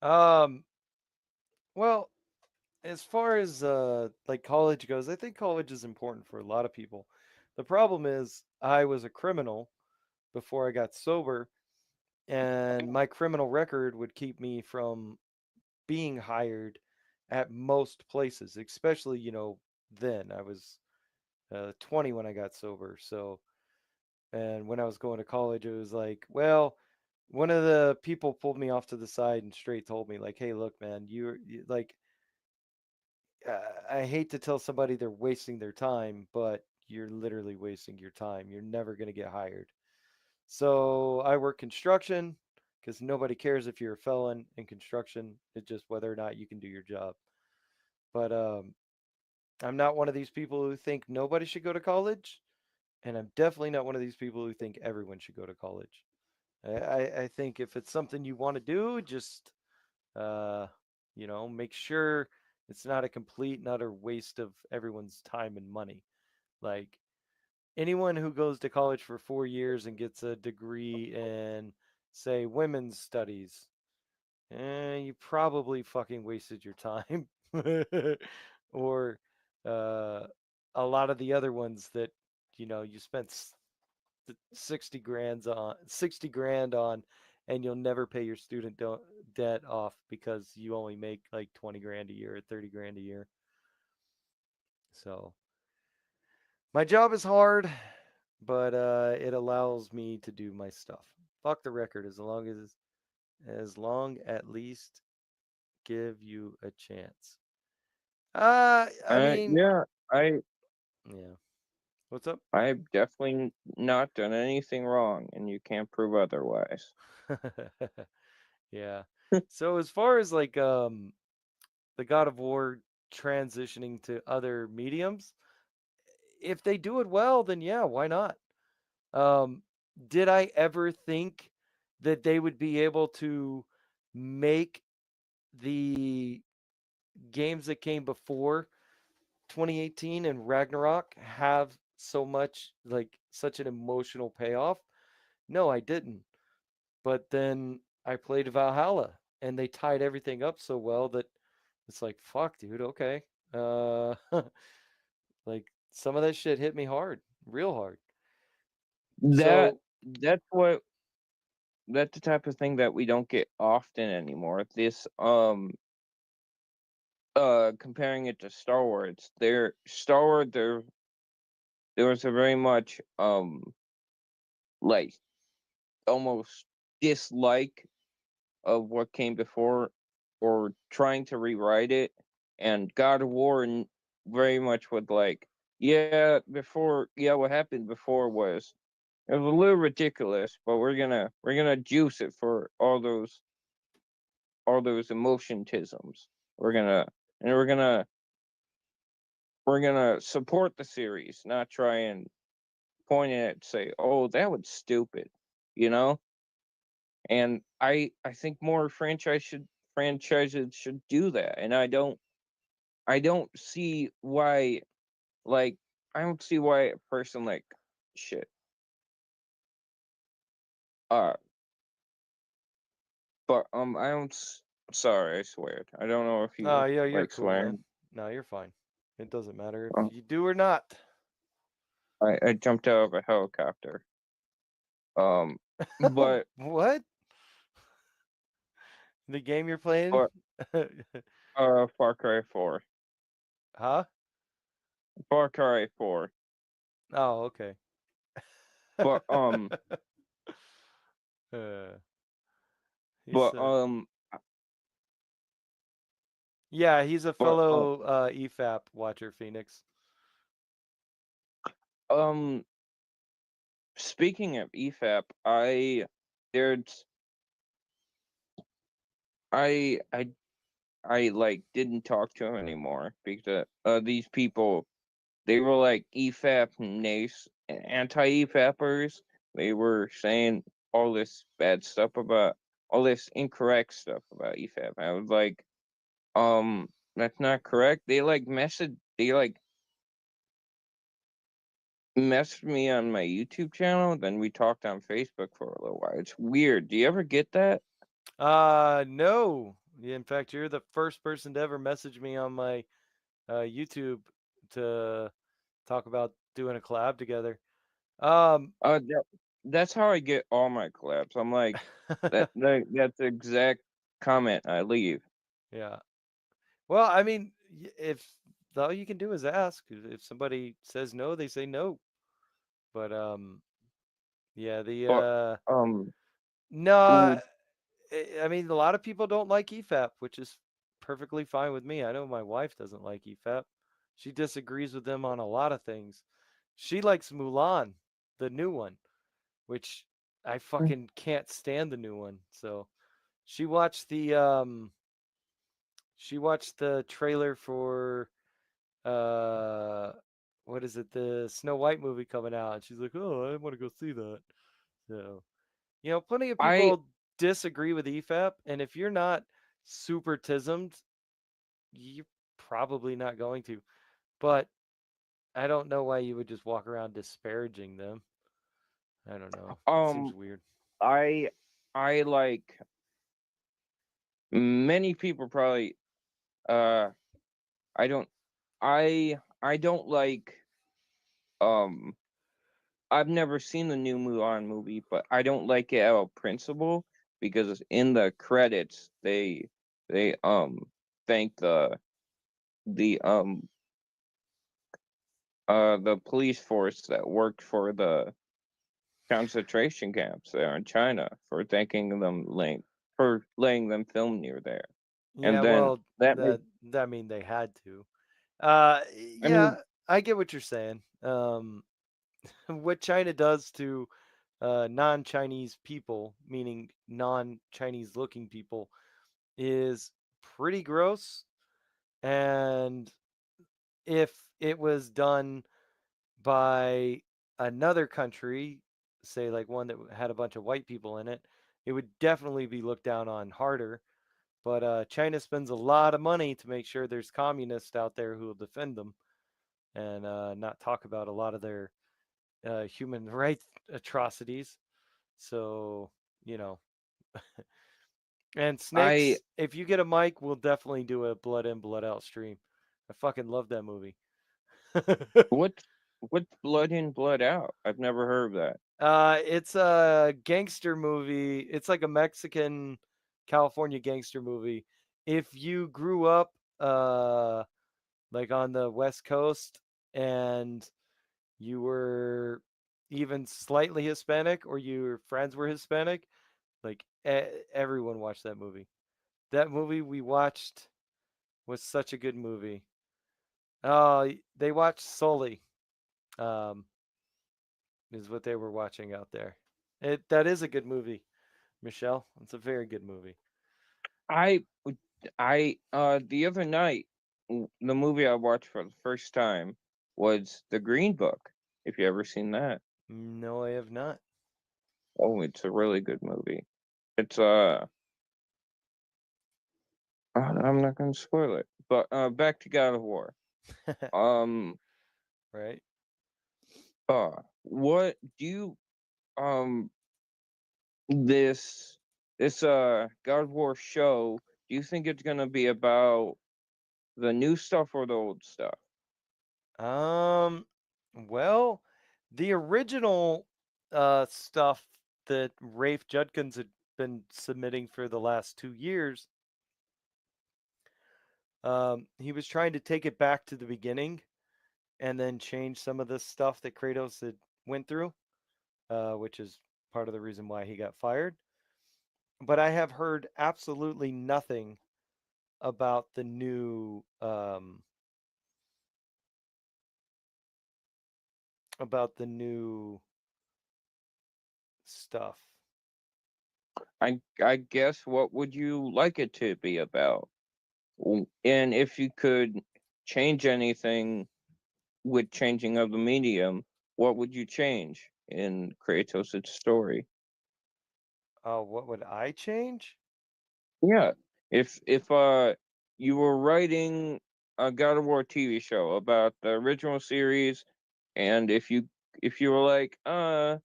Um. Well, as far as like college goes, I think college is important for a lot of people. The problem is I was a criminal before I got sober, and my criminal record would keep me from being hired at most places, especially, then I was 20 when I got sober. So, and when I was going to college, it was like, well, one of the people pulled me off to the side and straight told me, like, hey, look, man, like, I hate to tell somebody they're wasting their time, but you're literally wasting your time. You're never going to get hired. So I work construction because nobody cares if you're a felon in construction. It's just whether or not you can do your job. But I'm not one of these people who think nobody should go to college, and I'm definitely not one of these people who think everyone should go to college. I think if it's something you want to do, just uh, make sure it's not a complete and utter waste of everyone's time and money. Like anyone who goes to college for 4 years and gets a degree in, say, women's studies, you probably fucking wasted your time. Or uh, a lot of the other ones that you spent 60 grand on, and you'll never pay your student debt off because you only make like 20 grand a year or 30 grand a year. So my job is hard, but it allows me to do my stuff. Fuck the record, as long at least give you a chance. I mean, Yeah, I yeah. What's up? I've definitely not done anything wrong, and you can't prove otherwise. Yeah. So as far as like the God of War transitioning to other mediums, if they do it well, then yeah, why not? Um, did I ever think that they would be able to make the games that came before 2018 and Ragnarok have so much, like, such an emotional payoff? No, I didn't. But then I played Valhalla and they tied everything up so well that it's like, fuck, dude, okay. Uh, like some of that shit hit me hard, real hard. That So, that's what that's the type of thing that we don't get often anymore. This comparing it to Star Wars, there was a very much like almost dislike of what came before or trying to rewrite it, and God of War very much would like, yeah, before, yeah, what happened before was, it was a little ridiculous, but we're gonna juice it for all those emotiontisms. We're gonna and we're gonna support the series, not try and point at it and say, "Oh, that was stupid," you know. And I think more franchises should do that, and I don't see why, like, I don't see why a person like, shit. Uh, but I don't. Sorry, I swear. I don't know if oh you yeah, you're like cool, man. swearing. No, you're fine. It doesn't matter if Uh, you do or not. I jumped out of a helicopter. Um, but What? The game you're playing? but Far Cry 4, Huh? Far Cry 4. Oh, okay. But uh, he's but um, yeah, he's a but fellow EFAP watcher, Phoenix. um, speaking of EFAP, there's I I I like didn't talk to him anymore because these people, they were like EFAP nace anti-EFAPers. They were saying all this bad stuff about all this incorrect stuff about EFAP. I was like, that's not correct. They like messaged me on my YouTube channel, then we talked on Facebook for a little while. It's weird. Do you ever get that? No. Yeah, in fact, you're the first person to ever message me on my YouTube to talk about doing a collab together. Um, Yeah, that's how I get all my collabs. I'm like, that's the exact comment I leave. yeah. Well, I mean, if all you can do is ask, if somebody says no, they say no. But yeah, the But um, no, ooh, I mean, a lot of people don't like EFAP, which is perfectly fine with me. I know my wife doesn't like EFAP. She disagrees with them on a lot of things. She likes Mulan, the new one, which I fucking can't stand the new one. So she watched the trailer for uh what is it, the Snow White movie coming out, and she's like, "Oh, I want to go see that." So, plenty of I people disagree with EFAP, and if you're not super tismed, you're probably not going to. But I don't know why you would just walk around disparaging them. I don't know. It seems um weird. I I like many people probably uh I don't I don't like um I've never seen the new Mulan movie, but I don't like it out of principle because in the credits they thank the the police force that worked for the concentration camps there in China for thanking them for letting them film near there. Yeah, And then well, that made that mean they had to. I mean Yeah, I get what you're saying. What China does to non-Chinese people, meaning non-Chinese looking people, is pretty gross. And if it was done by another country, say like one that had a bunch of white people in it, it would definitely be looked down on harder. But China spends a lot of money to make sure there's communists out there who will defend them and not talk about a lot of their human rights atrocities. So, you know, and I Snakes, if you get a mic, we'll definitely do a blood in, blood out stream. I fucking love that movie. what what's Blood In Blood Out? I've never heard of that. It's a gangster movie. It's like a Mexican California gangster movie. If you grew up like on the West Coast and you were even slightly Hispanic or your friends were Hispanic, like everyone watched that movie. That movie we watched was such a good movie. Oh, they watched Sully. Um, is what they were watching out there. That is a good movie, Michelle. It's a very good movie. I the other night the movie I watched for the first time was The Green Book. If you ever seen that. No, I have not. Oh, it's a really good movie. It's I'm not gonna spoil it. But back to God of War. Um Right? what do you um this this God of War show, do you think it's gonna be about the new stuff or the old stuff? Um, well, the original stuff that Rafe Judkins had been submitting for the last 2 years, he was trying to take it back to the beginning and then change some of the stuff that Kratos had went through, which is part of the reason why he got fired. But I have heard absolutely nothing about the new stuff. I guess what would you like it to be about? And if you could change anything with changing of the medium, what would you change in Kratos' story? What would I change? Yeah. If you were writing a God of War TV show about the original series, and if you if you were like, I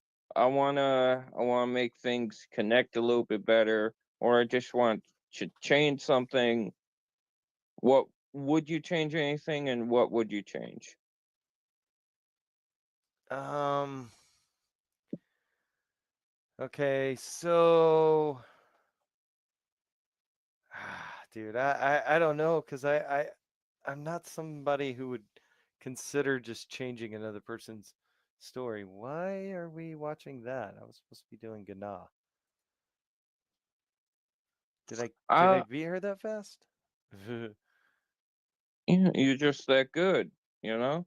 wanna make things connect a little bit better, or I just want to change something, what would you change anything, and what would you change? Um. Okay. So, dude, I don't know because I'm not somebody who would consider just changing another person's story. Why are we watching that? I was supposed to be doing Gana. Did I Uh beat her that fast? you're just that good, you know?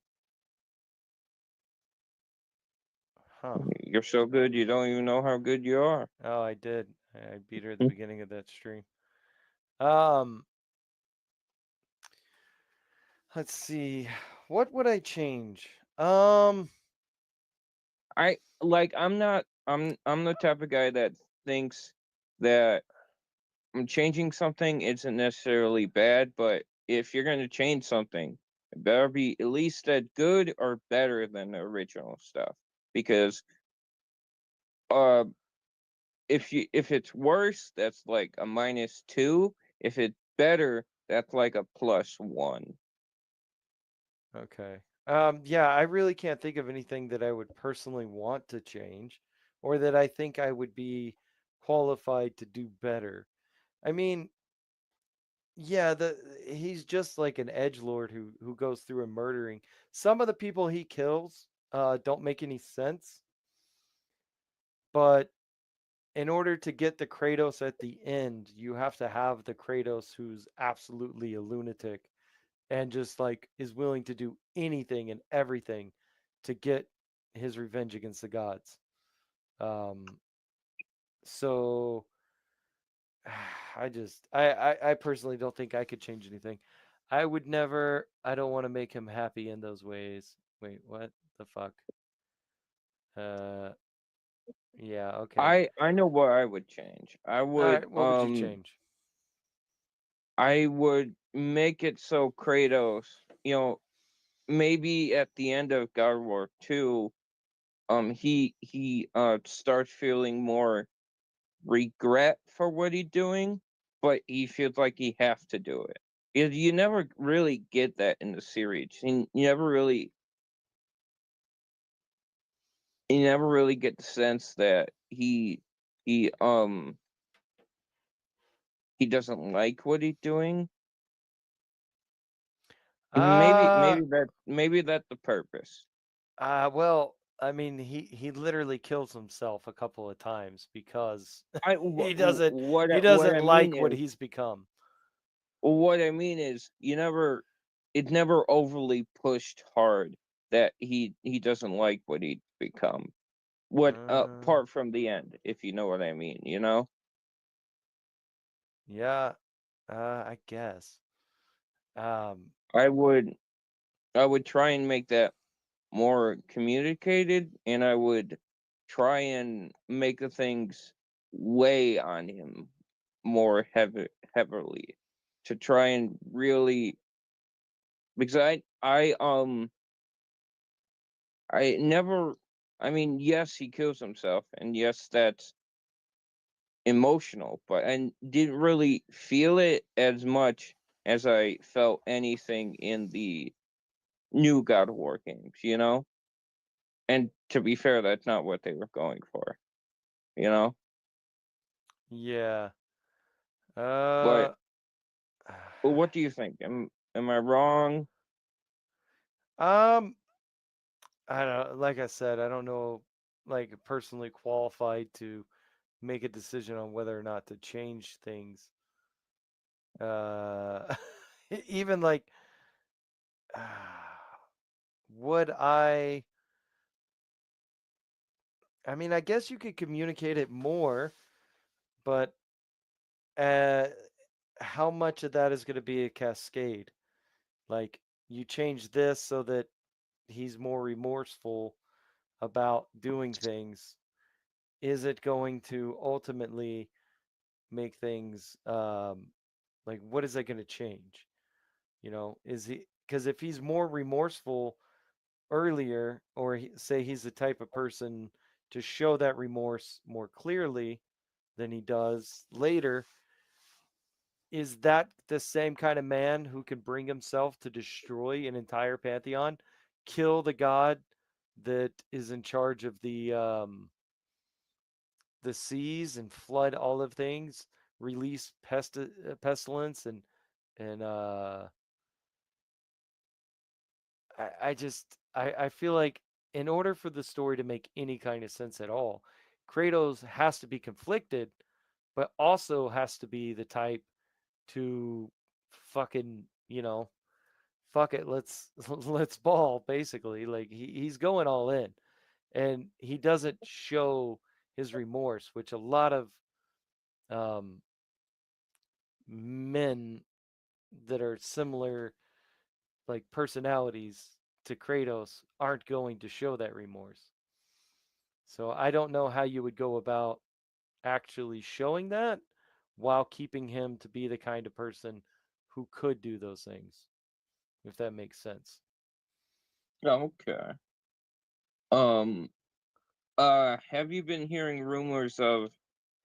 Huh. You're so good you don't even know how good you are. Oh, I did. I beat her at the beginning of that stream. Um, let's see. What would I change? I'm the type of guy that thinks that changing something isn't necessarily bad, but if you're going to change something, it better be at least that good or better than the original stuff. Because uh, if it's worse, that's like a -2. If it's better, that's like a +1. Okay. Yeah, I really can't think of anything that I would personally want to change or that I think I would be qualified to do better. I mean, yeah, the he's just like an edge lord who goes through and murdering. Some of the people he kills don't make any sense, but in order to get the Kratos at the end, you have to have the Kratos who's absolutely a lunatic and just like is willing to do anything and everything to get his revenge against the gods. Um, so I personally don't think I could change anything. I would never. I don't want to make him happy in those ways. Wait, what the fuck? Uh, yeah, okay. I know what I would change. All right, what would you change? I would make it so Kratos, maybe at the end of God of War 2, he starts feeling more regret for what he's doing, but he feels like he has to do it. Because you never really get that in the series. And you never really get the sense that he he doesn't like what he's doing. Uh, Maybe that's the purpose. well, I mean, he literally kills himself a couple of times because he doesn't he What doesn't I mean like what is he's become. it's never overly pushed hard that he doesn't like what he become. What Uh, apart from the end, if you know what I mean, you know? yeah, I guess. Um, I would I would try and make that more communicated, and I would try and make the things weigh on him more heavily to try and really, because I never, I mean, yes, he kills himself, and yes, that's emotional, but I didn't really feel it as much as I felt anything in the new God of War games, you know? And to be fair, that's not what they were going for, you know? yeah. But Uh, what do you think? Am I wrong? um, I don't. Like I said, I don't know, like personally qualified to make a decision on whether or not to change things. Uh, even like, would I? I mean, I guess you could communicate it more, but uh, how much of that is going to be a cascade? Like, you change this so that he's more remorseful about doing things. Is it going to ultimately make things like what is that going to change? You know, is he because if he's more remorseful earlier, or say he's the type of person to show that remorse more clearly than he does later, is that the same kind of man who can bring himself to destroy an entire pantheon, kill the god that is in charge of the seas and flood all of things, release pestilence and I just I feel like in order for the story to make any kind of sense at all, Kratos has to be conflicted, but also has to be the type to fucking fuck it, let's ball basically. Like he's going all in, and he doesn't show his remorse, which a lot of um, men that are similar like personalities to Kratos aren't going to show that remorse. So I don't know how you would go about actually showing that while keeping him to be the kind of person who could do those things, if that makes sense. Okay. Um. Have you been hearing rumors of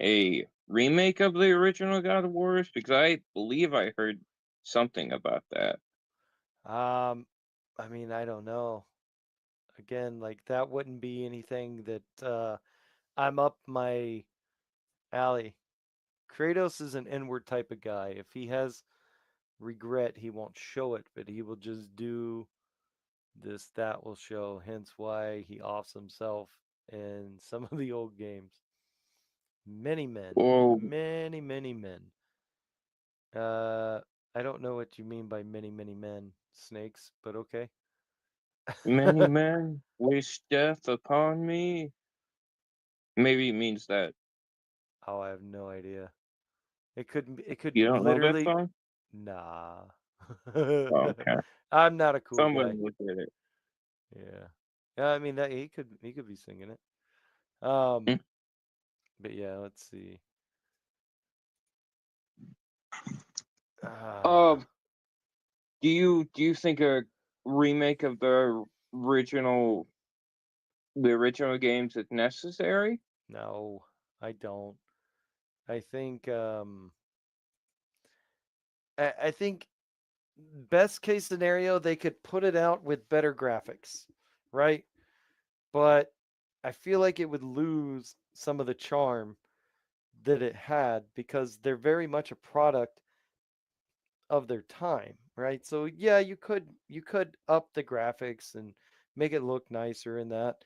a remake of the original God of Wars? Because I believe I heard something about that. Um, I mean, I don't know. Again, like that wouldn't be anything that I'm up my alley. Kratos is an inward type of guy. If he has regret, he won't show it, but he will just do this, that will show. Hence why he offs himself in some of the old games. Many men, Oh, many men. Uh, I don't know what you mean by many men, snakes, but okay. many men wish death upon me. Maybe it means that. Oh, I have no idea. It could You don't know that literally song? nah. Oh, okay. I'm not a cool Someone guy. look at it. Yeah. Yeah, I mean that he could be singing it. Hmm. But yeah, let's see. Um, Ah, do you think a remake of the original games is necessary? no, I don't. I think I think best case scenario they could put it out with better graphics, right? But I feel like it would lose some of the charm that it had because they're very much a product of their time, right? So yeah, you could up the graphics and make it look nicer in that.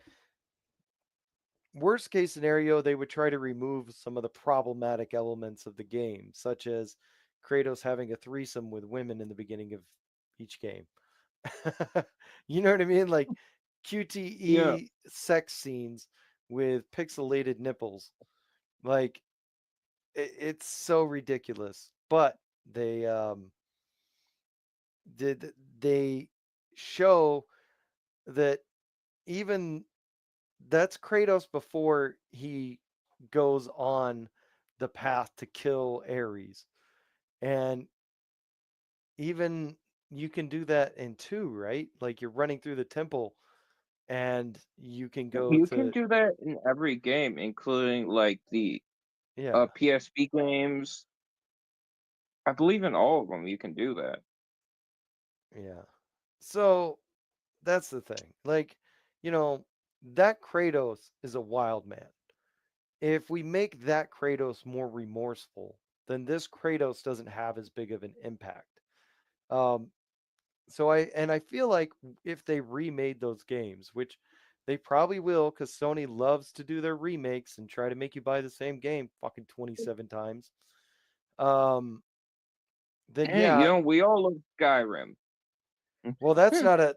Worst case scenario, they would try to remove some of the problematic elements of the game, such as Kratos having a threesome with women in the beginning of each game. You know what I mean? Like Yeah. QTE sex scenes with pixelated nipples. Like it's so ridiculous. But they did they show that even that's Kratos before he goes on the path to kill Ares. And even you can do that in 2, right? Like you're running through the temple and you can go You can to do that in every game, including like the yeah, PSP games. I believe in all of them you can do that. yeah. So that's the thing. Like, you know, that Kratos is a wild man. If we make that Kratos more remorseful, then this Kratos doesn't have as big of an impact. Um, so I feel like if they remade those games, which they probably will, because Sony loves to do their remakes and try to make you buy the same game fucking 27 times. Um, then Hey, you yeah, know, we all love Skyrim. well that's not a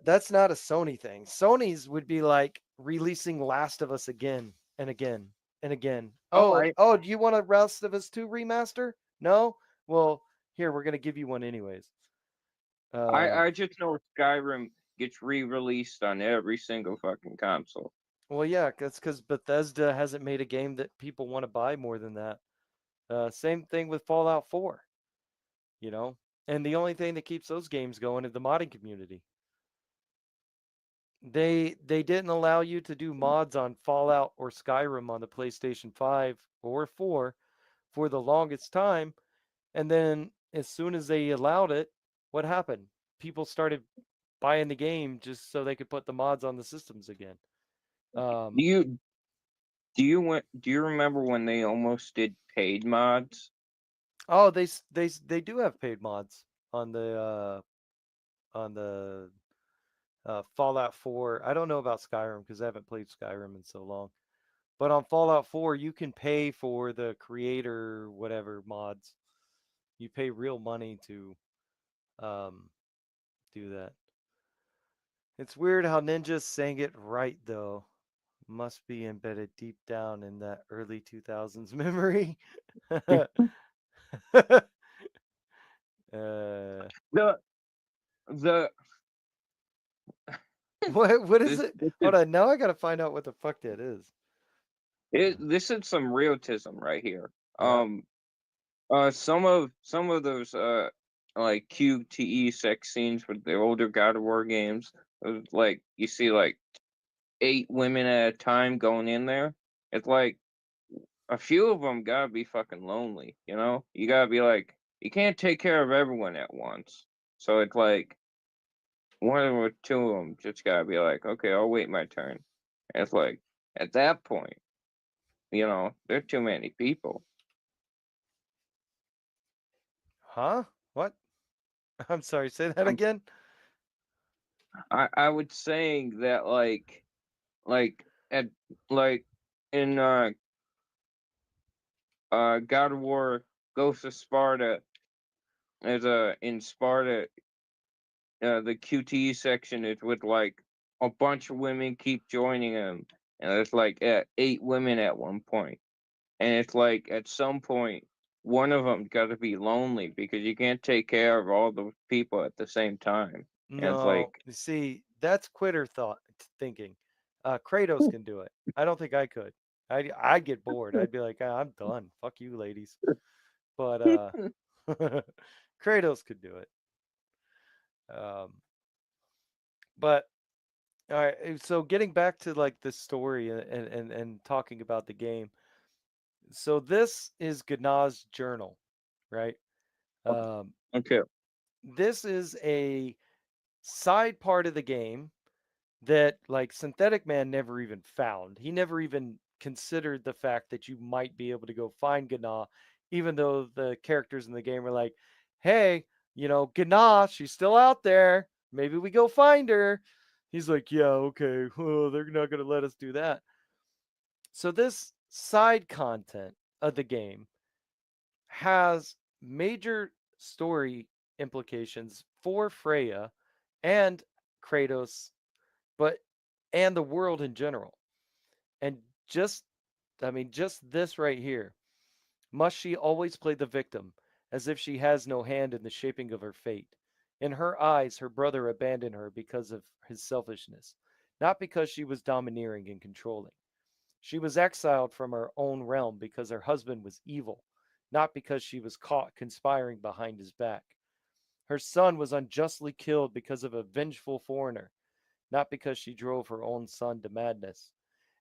Sony thing. Sony's would be like releasing Last of Us again and again and again. Oh, Oh, do you want a Last of Us 2 remaster? No? Well, here we're gonna give you one anyways. I just know Skyrim gets re-released on every single fucking console. Well, yeah, that's because Bethesda hasn't made a game that people want to buy more than that. Same thing with Fallout 4, you know? And the only thing that keeps those games going is the modding community. They didn't allow you to do mods on Fallout or Skyrim on the PlayStation 5 or 4 for the longest time, and then as soon as they allowed it, what happened? People started buying the game just so they could put the mods on the systems again. Do Um, you do you remember when they almost did paid mods? oh, they do have paid mods on the Fallout 4. I don't know about Skyrim because I haven't played Skyrim in so long. But on Fallout 4, you can pay for the creator whatever mods. You pay real money to um, do that. It's weird how Ninja sang it right though. Must be embedded deep down in that early 2000s memory. uh, The the what is this it? this Hold is on, now I gotta find out what the fuck that is. it, this is some realism right here. Yeah. Some of those like QTE sex scenes with the older God of War games, like you see like 8 women at a time going in there. It's like a few of them gotta be fucking lonely, you know? You gotta be like, you can't take care of everyone at once. So it's like one or two of them just gotta be like, okay, I'll wait my turn. And it's like at that point, you know, there are too many people. Huh? What? I'm sorry, say that Um, again? I would saying that like at like in God of War Ghost of Sparta, as a in Sparta, the QTE section is with like a bunch of women keep joining him, and it's like 8 women at one point, and it's like at some point one of them got to be lonely because you can't take care of all the people at the same time, and it's No, like you see, that's quitter thought thinking. Kratos can do it. I don't think I could. I'd get bored. I'd be like, "Ah, I'm done. Fuck you, ladies." But Kratos could do it. Um, but all right, so getting back to like the story and talking about the game. So this is Gana's journal, right? Um, okay, this is a side part of the game that like Synthetic Man never even found. He never even considered the fact that you might be able to go find Gana, even though the characters in the game are like, "Hey, Gana, she's still out there. Maybe we go find her." He's like, "Yeah, okay. Well, they're not gonna let us do that." So this side content of the game has major story implications for Freya and Kratos, but and the world in general. And just just this right here. Must she always play the victim, as if she has no hand in the shaping of her fate? In her eyes, her brother abandoned her because of his selfishness, not because she was domineering and controlling. She was exiled from her own realm because her husband was evil, not because she was caught conspiring behind his back. Her son was unjustly killed because of a vengeful foreigner, not because she drove her own son to madness.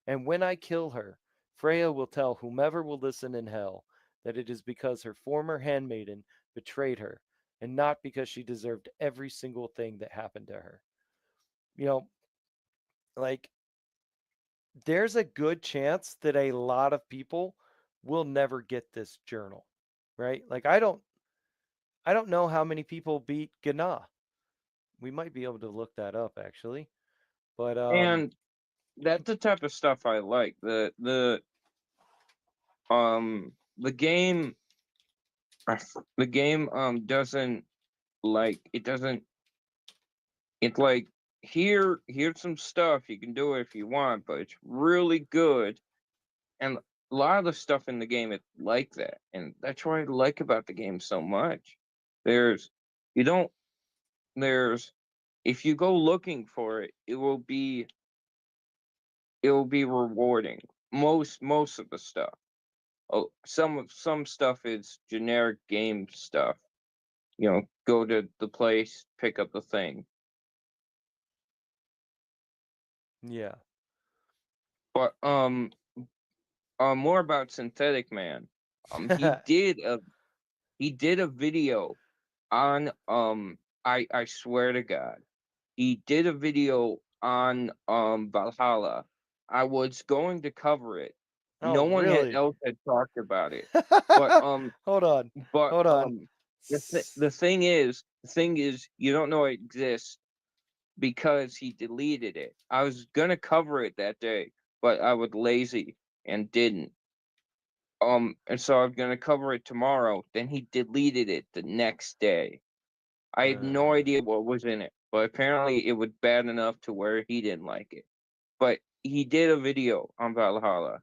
And when I kill her, Freya will tell whomever will listen in hell that it is because her former handmaiden betrayed her, and not because she deserved every single thing that happened to her. You know, like, there's a good chance that a lot of people will never get this journal, right? Like, I don't know how many people beat Gana. We might be able to look that up actually. But and that's the type of stuff I like. The game the game doesn't like it doesn't it's like here's some stuff you can do it if you want, but it's really good. And a lot of the stuff in the game is like that, and that's what I like about the game so much. There's you don't there's if you go looking for it, it will be rewarding. Most of the stuff. Oh, some stuff is generic game stuff. You know, go to the place, pick up the thing. Yeah. But more about Synthetic Man. He did a video on I swear to God, he did a video on Valhalla. I was going to cover it. Oh, No one really? else had talked about it. But Hold on. but Hold on. the thing is you don't know it exists because he deleted it. I was gonna cover it that day, but I was lazy and didn't. And so I'm gonna cover it tomorrow. Then he deleted it the next day. I had no Uh, idea what was in it, but apparently it was bad enough to where he didn't like it. But he did a video on Valhalla.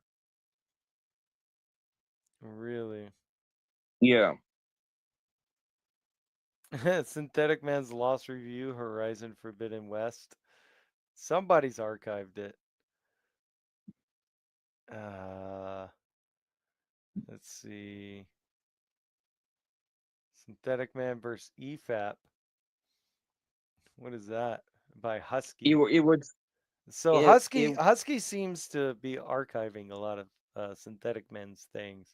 really? Yeah, Synthetic Man's Lost Review, Horizon Forbidden West. Somebody's archived it. Uh, let's see. Synthetic Man versus EFAP. What is that? By it Husky. wa- it was So it Husky it Husky seems to be archiving a lot of Synthetic Man's things.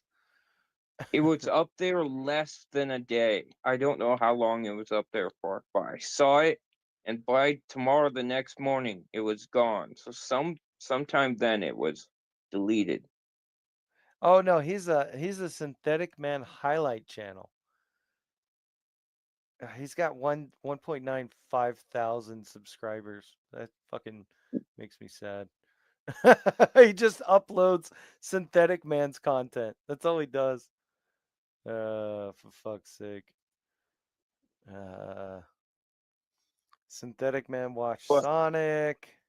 it was up there less than a day. I don't know how long it was up there for, but I saw it, and by tomorrow, the next morning, it was gone. So sometime then it was deleted. Oh no, he's a Synthetic Man highlight channel. He's got 1.95 thousand subscribers. That fucking makes me sad. He just uploads Synthetic Man's content. That's all he does. For fuck's sake. Uh, Synthetic Man watch But Sonic.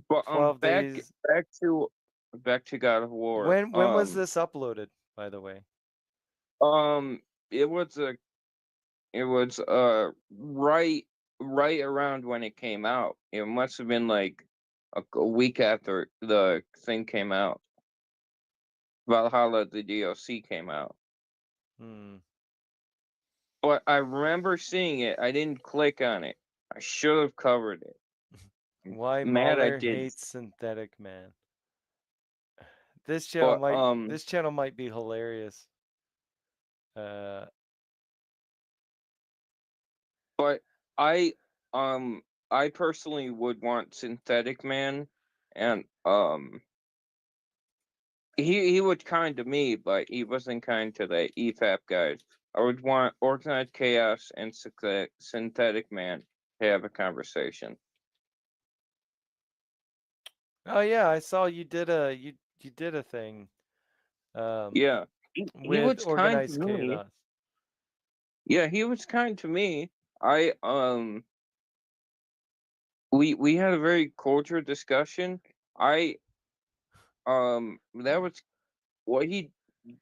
but 12 days. back to God of War. When was this uploaded, by the way? Um, it was right around when it came out. It must have been like a week after the thing came out. Valhalla, the DLC came out. Hmm. But I remember seeing it. I didn't click on it. I should have covered it. I'm Why mad I Mahler didn't. hates Synthetic Man. This channel But might this channel might be hilarious. Uh, but I I personally would want Synthetic Man, and he was kind to me, but he wasn't kind to the EFAP guys. I would want Organized Chaos and Synthetic Man to have a conversation. oh yeah, I saw you did a thing um Yeah, he with was kind to organized me. chaos. Yeah, he was kind to me. I we had a very cordial discussion. I that was what he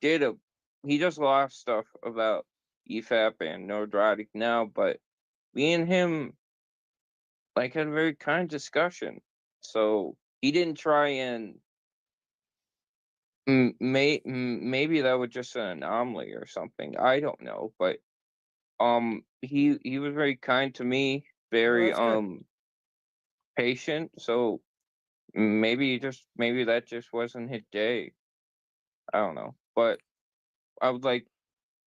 did. He does a lot of stuff about EFAP and Neurotic now, but me and him like had a very kind discussion. So he didn't try and maybe that was just an anomaly or something. I don't know, but he was very kind to me, Oh, very that's good. patient. So maybe that just wasn't his day. I don't know, but I would like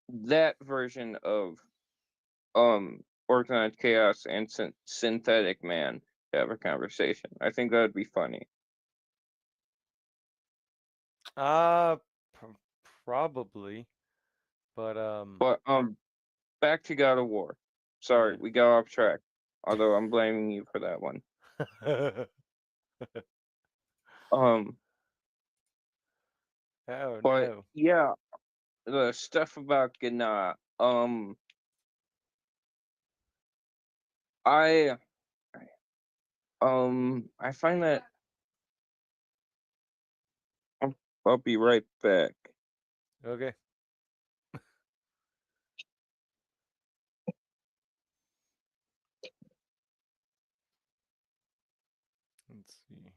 that version of Organized Chaos and Synthetic Man to have a conversation. I think that would be funny. Uh p- probably, but But back to God of War. Sorry, yeah. we got off track. Although I'm blaming you for that one. Um, Oh but no. yeah, the stuff about Gna. I I find that I'll, I'll be right back. Okay. Let's see.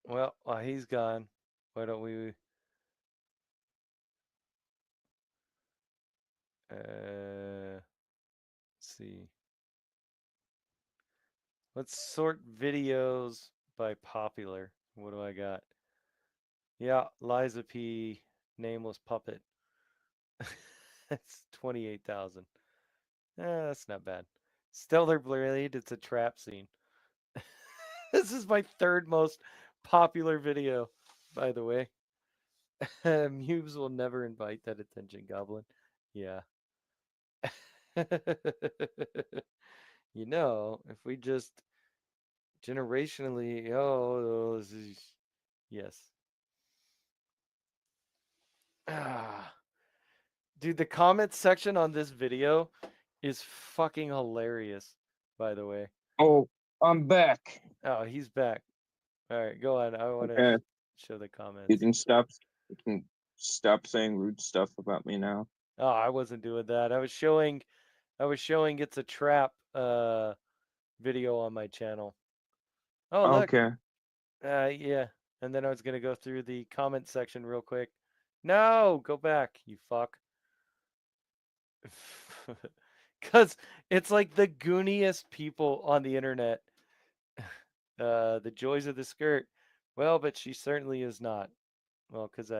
Well, while he's gone, why don't we let's see. Let's sort videos by popular. What do I got? Yeah, Liza P. Nameless Puppet. That's 28,000. That's not bad. Stellar Blade, it's a trap scene. This is my third most popular video, by the way. Muse will never invite that attention goblin. Yeah. If we just generationally, yes. Ah, dude, the comment section on this video is fucking hilarious, by the way. Oh, I'm back. Oh, he's back. All right, go on. I want to Okay, show the you comments. can stop. You can stop saying rude stuff about me now. Oh, I wasn't doing that. I was showing it's a trap video on my channel. Oh, look. Okay. Yeah. And then I was going to go through the comment section real quick. No, go back, you fuck. Cuz it's like the gooniest people on the internet. The joys of the skirt. Well, but she certainly is not. Well, cuz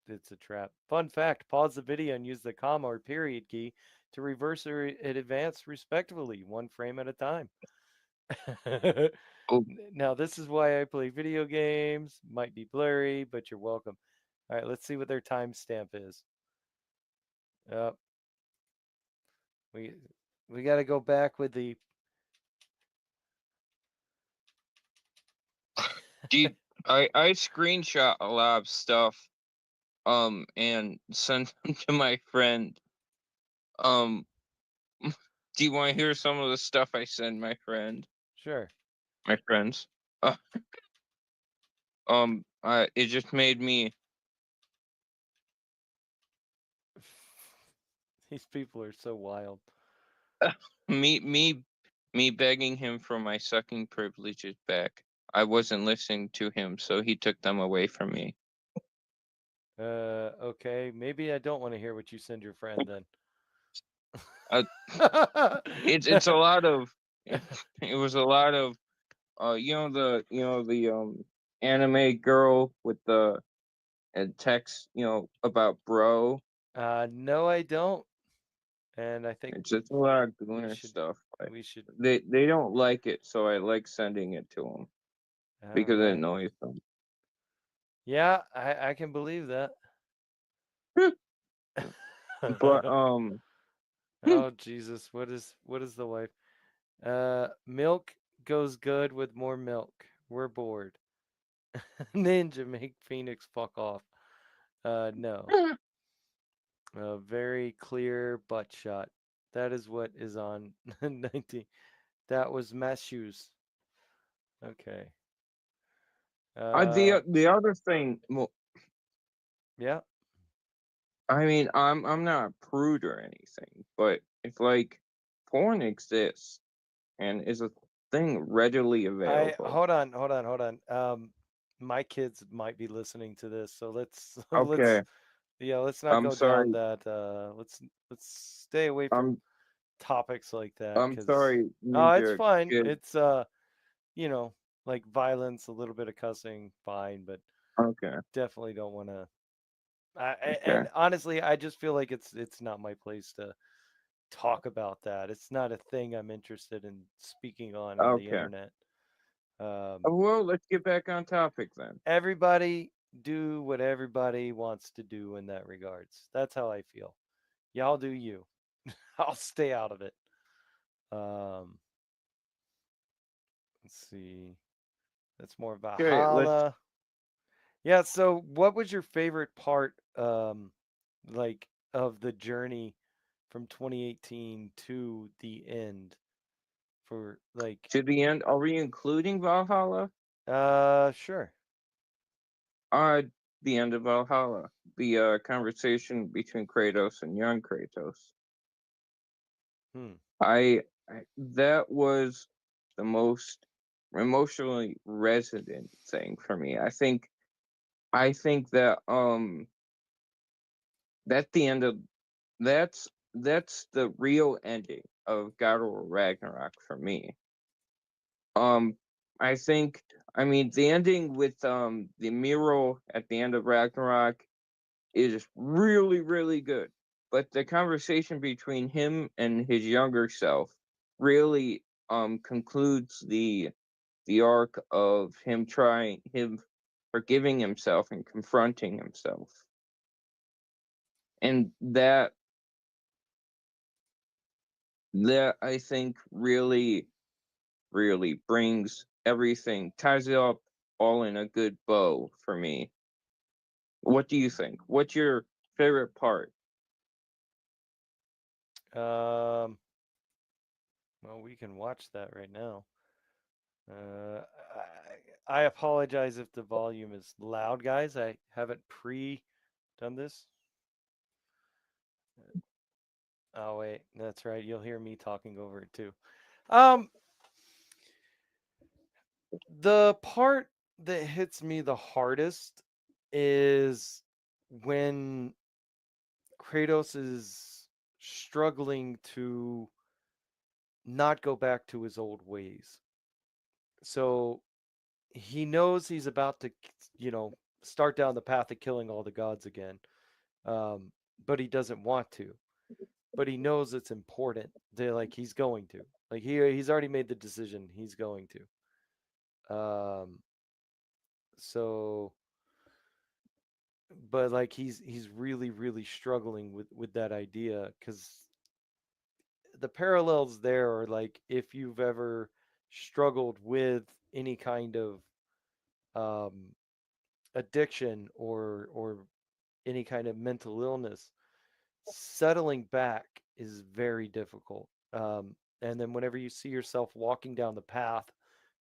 it's a trap. Fun fact, pause the video and use the comma or period key to reverse or advance respectively, one frame at a time. Oh, Now, this is why I play video games. Might be blurry, but you're welcome. All right, let's see what their timestamp is. Uh, we we got to go back with the. dude, I screenshot a lot of stuff, and sent them to my friend. Um, do you want to hear some of the stuff I send my friend? Sure. My friends. Uh, it just made me. These people are so wild. me me me begging him for my sucking privileges back. I wasn't listening to him, so he took them away from me. Okay. Maybe I don't want to hear what you send your friend then. Uh, it's a lot of it was a lot of the anime girl with the and text about bro. No, I don't. And I think It's just a lot of we gooner should, stuff. we should. They don't like it, so I like sending it to them All because it right. annoys them. Yeah, I can believe that. But Oh Jesus, what is the wife? Milk goes good with more milk. We're bored. Ninja, make Phoenix fuck off. No. A very clear butt shot. That is what is on 19. That was Matthews. Okay. the other thing, well, Yeah. I mean, I'm not a prude or anything, but if like porn exists and is a thing readily I available. hold on. My kids might be listening to this, so let's let's Okay, yeah, let's not I'm go down sorry. that let's stay away from I'm topics like that I'm cuz sorry, oh, it's Ninja fine. Kid. It's you know, like violence, a little bit of cussing, fine, but Okay, definitely don't want to okay, and honestly, I just feel like it's not my place to talk about that. It's not a thing I'm interested in speaking on the okay. internet. Um, Well, let's get back on topic then. everybody do what everybody wants to do in that regards. That's how I feel. Y'all do you. I'll stay out of it. Um, let's see. That's more Okay, let's. Valhalla. Yeah. So, what was your favorite part, like of the journey from 2018 to the end? For like, To the end, are we including Valhalla? sure. Uh, the end of Valhalla. The conversation between Kratos and young Kratos. Hmm. That was the most emotionally resonant thing for me. I think that that's the end of that's the real ending of God of War Ragnarok for me. Um, I think, I mean, the ending with the mural at the end of Ragnarok is really, really good. But the conversation between him and his younger self really concludes the arc of him forgiving himself and confronting himself. And that I think really, really brings everything, ties it up all in a good bow for me. What do you think? What's your favorite part? Um, well, we can watch that right now. Uh, I apologize if the volume is loud, guys. I haven't pre done this. Oh wait, that's right. You'll hear me talking over it too. Um, the part that hits me the hardest is when Kratos is struggling to not go back to his old ways. So he knows he's about to, you know, start down the path of killing all the gods again, um, but he doesn't want to. But he knows it's important. They're like he's going to. Like he's already made the decision. He's going to. So, but like he's really struggling with that idea because the parallels there are like if you've ever struggled with any kind of um, addiction or any kind of mental illness, settling back is very difficult. And then whenever you see yourself walking down the path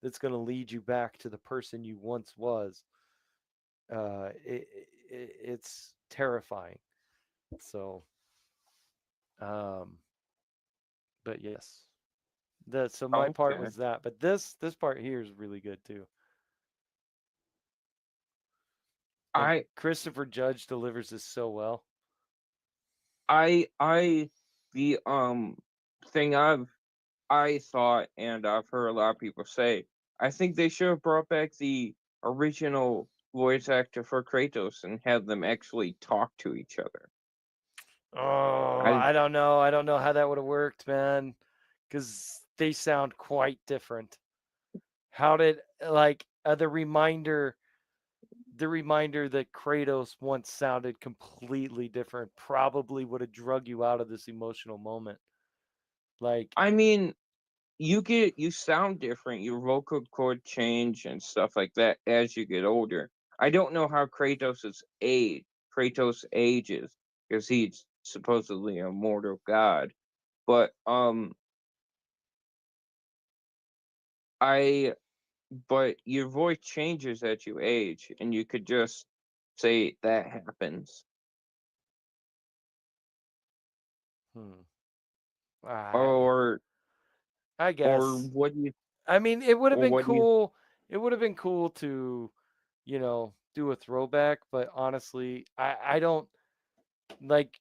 that's going to lead you back to the person you once was, it's terrifying. So, um, but yes, so my part Okay. was that, but this part here is really good too. And I Christopher Judge delivers this so well. I the thing I thought, and I've heard a lot of people say, I think they should have brought back the original voice actor for Kratos and had them actually talk to each other. Oh, I I don't know. I don't know how that would have worked, man, because they sound quite different. How did like the reminder that Kratos once sounded completely different probably would have drug you out of this emotional moment. Like, I mean, you sound different, your vocal cord change and stuff like that as you get older. I don't know how Kratos ages because he's supposedly a mortal god, but I but your voice changes as you age, and you could just say that happens. hmm, I, Or I or guess. what do you I mean, it would have or been what do you cool. It would have been cool to, do a throwback. But honestly, I don't like.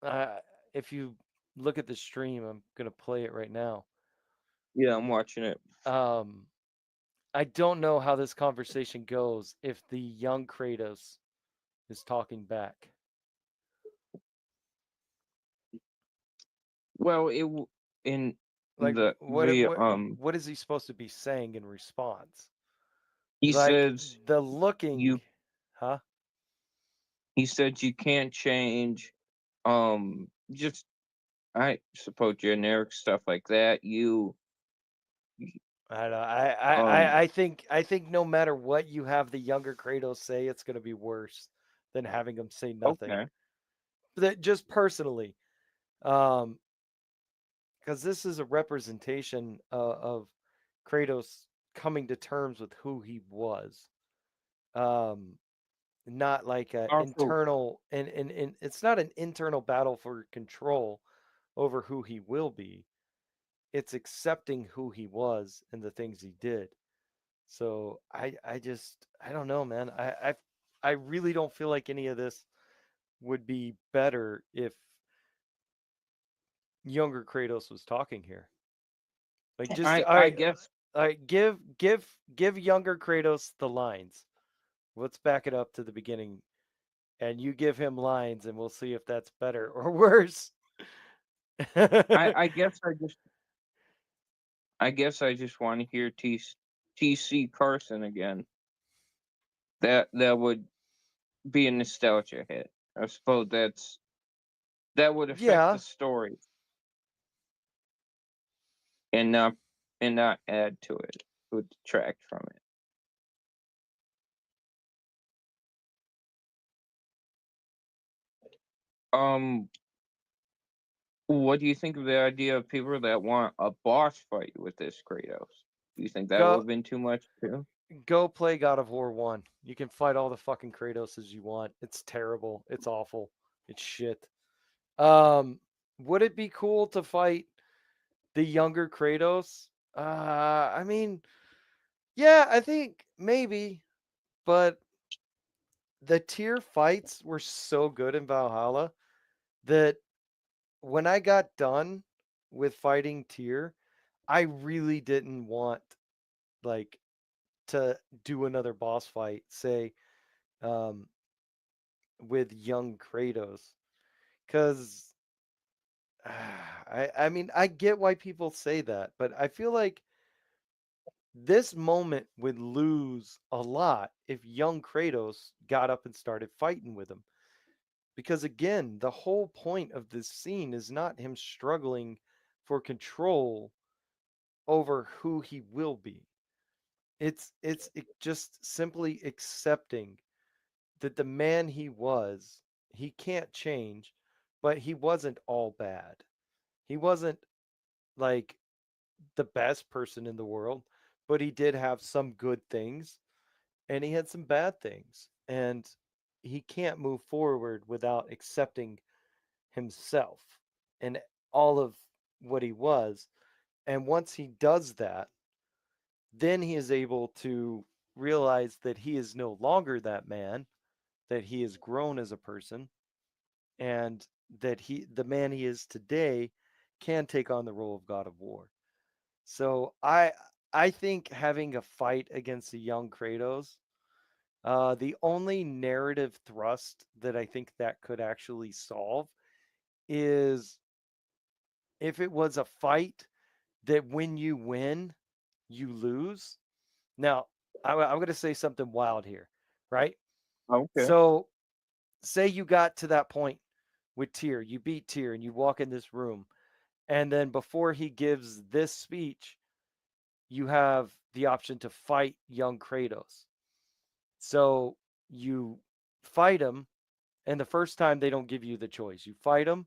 Uh, if you look at the stream, I'm gonna play it right now. Yeah, I'm watching it. Um, I don't know how this conversation goes if the young Kratos is talking back. Well, in Like, what the what what is he supposed to be saying in response? he Like says the looking, you huh? he said you can't change just I suppose generic stuff like that. I don't know. I, I, Um I think no matter what you have the younger Kratos say, it's gonna be worse than having him say nothing. okay. That just personally, um, because this is a representation of Kratos coming to terms with who he was. Um, not like a Also, internal and it's not an internal battle for control over who he will be. It's accepting who he was and the things he did. So I don't know, man. I really don't feel like any of this would be better if younger Kratos was talking here. Like just I guess all right, give younger Kratos the lines. Let's back it up to the beginning and you give him lines and we'll see if that's better or worse. I guess I just want to hear TC Carson again. That would be a nostalgia hit. I suppose that would affect the Yeah. story and not add to it. It would detract from it. Um, what do you think of the idea of people that want a boss fight with this Kratos? Do you think that would Go have been too much too? go play God of War 1. You can fight all the fucking Kratoses you want. It's terrible. It's awful. It's shit. Um would it be cool to fight the younger Kratos? I mean, yeah, I think maybe, but the tier fights were so good in Valhalla that when I got done with fighting tier, I really didn't want like to do another boss fight, say, um, with young Kratos, because I mean I get why people say that, but I feel like this moment would lose a lot if young Kratos got up and started fighting with him. Because again, the whole point of this scene is not him struggling for control over who he will be. It's just simply accepting that the man he was, he can't change, but he wasn't all bad. He wasn't like the best person in the world, but he did have some good things and he had some bad things. And he can't move forward without accepting himself and all of what he was. And once he does that, then he is able to realize that he is no longer that man, that he has grown as a person, and that the man he is today can take on the role of God of War. So I think having a fight against a young Kratos, the only narrative thrust that I think that could actually solve is if it was a fight that when you win, you lose. Now, I'm going to say something wild here, right? Okay. So, say you got to that point with Tyr, you beat Tyr, and you walk in this room, and then before he gives this speech, you have the option to fight young Kratos. So, you fight him, and the first time they don't give you the choice. You fight him,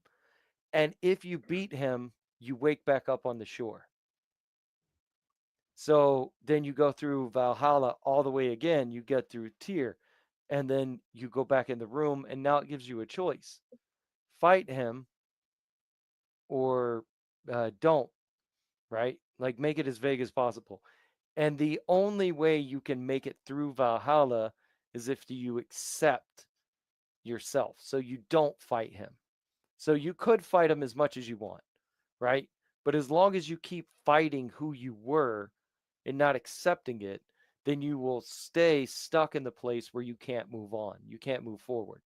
and if you beat him, you wake back up on the shore. So then you go through Valhalla all the way again. You get through Tyr, and then you go back in the room, and now it gives you a choice: fight him or don't. Right? Like make it as vague as possible. And the only way you can make it through Valhalla is if you accept yourself. So you don't fight him. So you could fight him as much as you want, right? But as long as you keep fighting who you were and not accepting it, then you will stay stuck in the place where you can't move on. You can't move forward.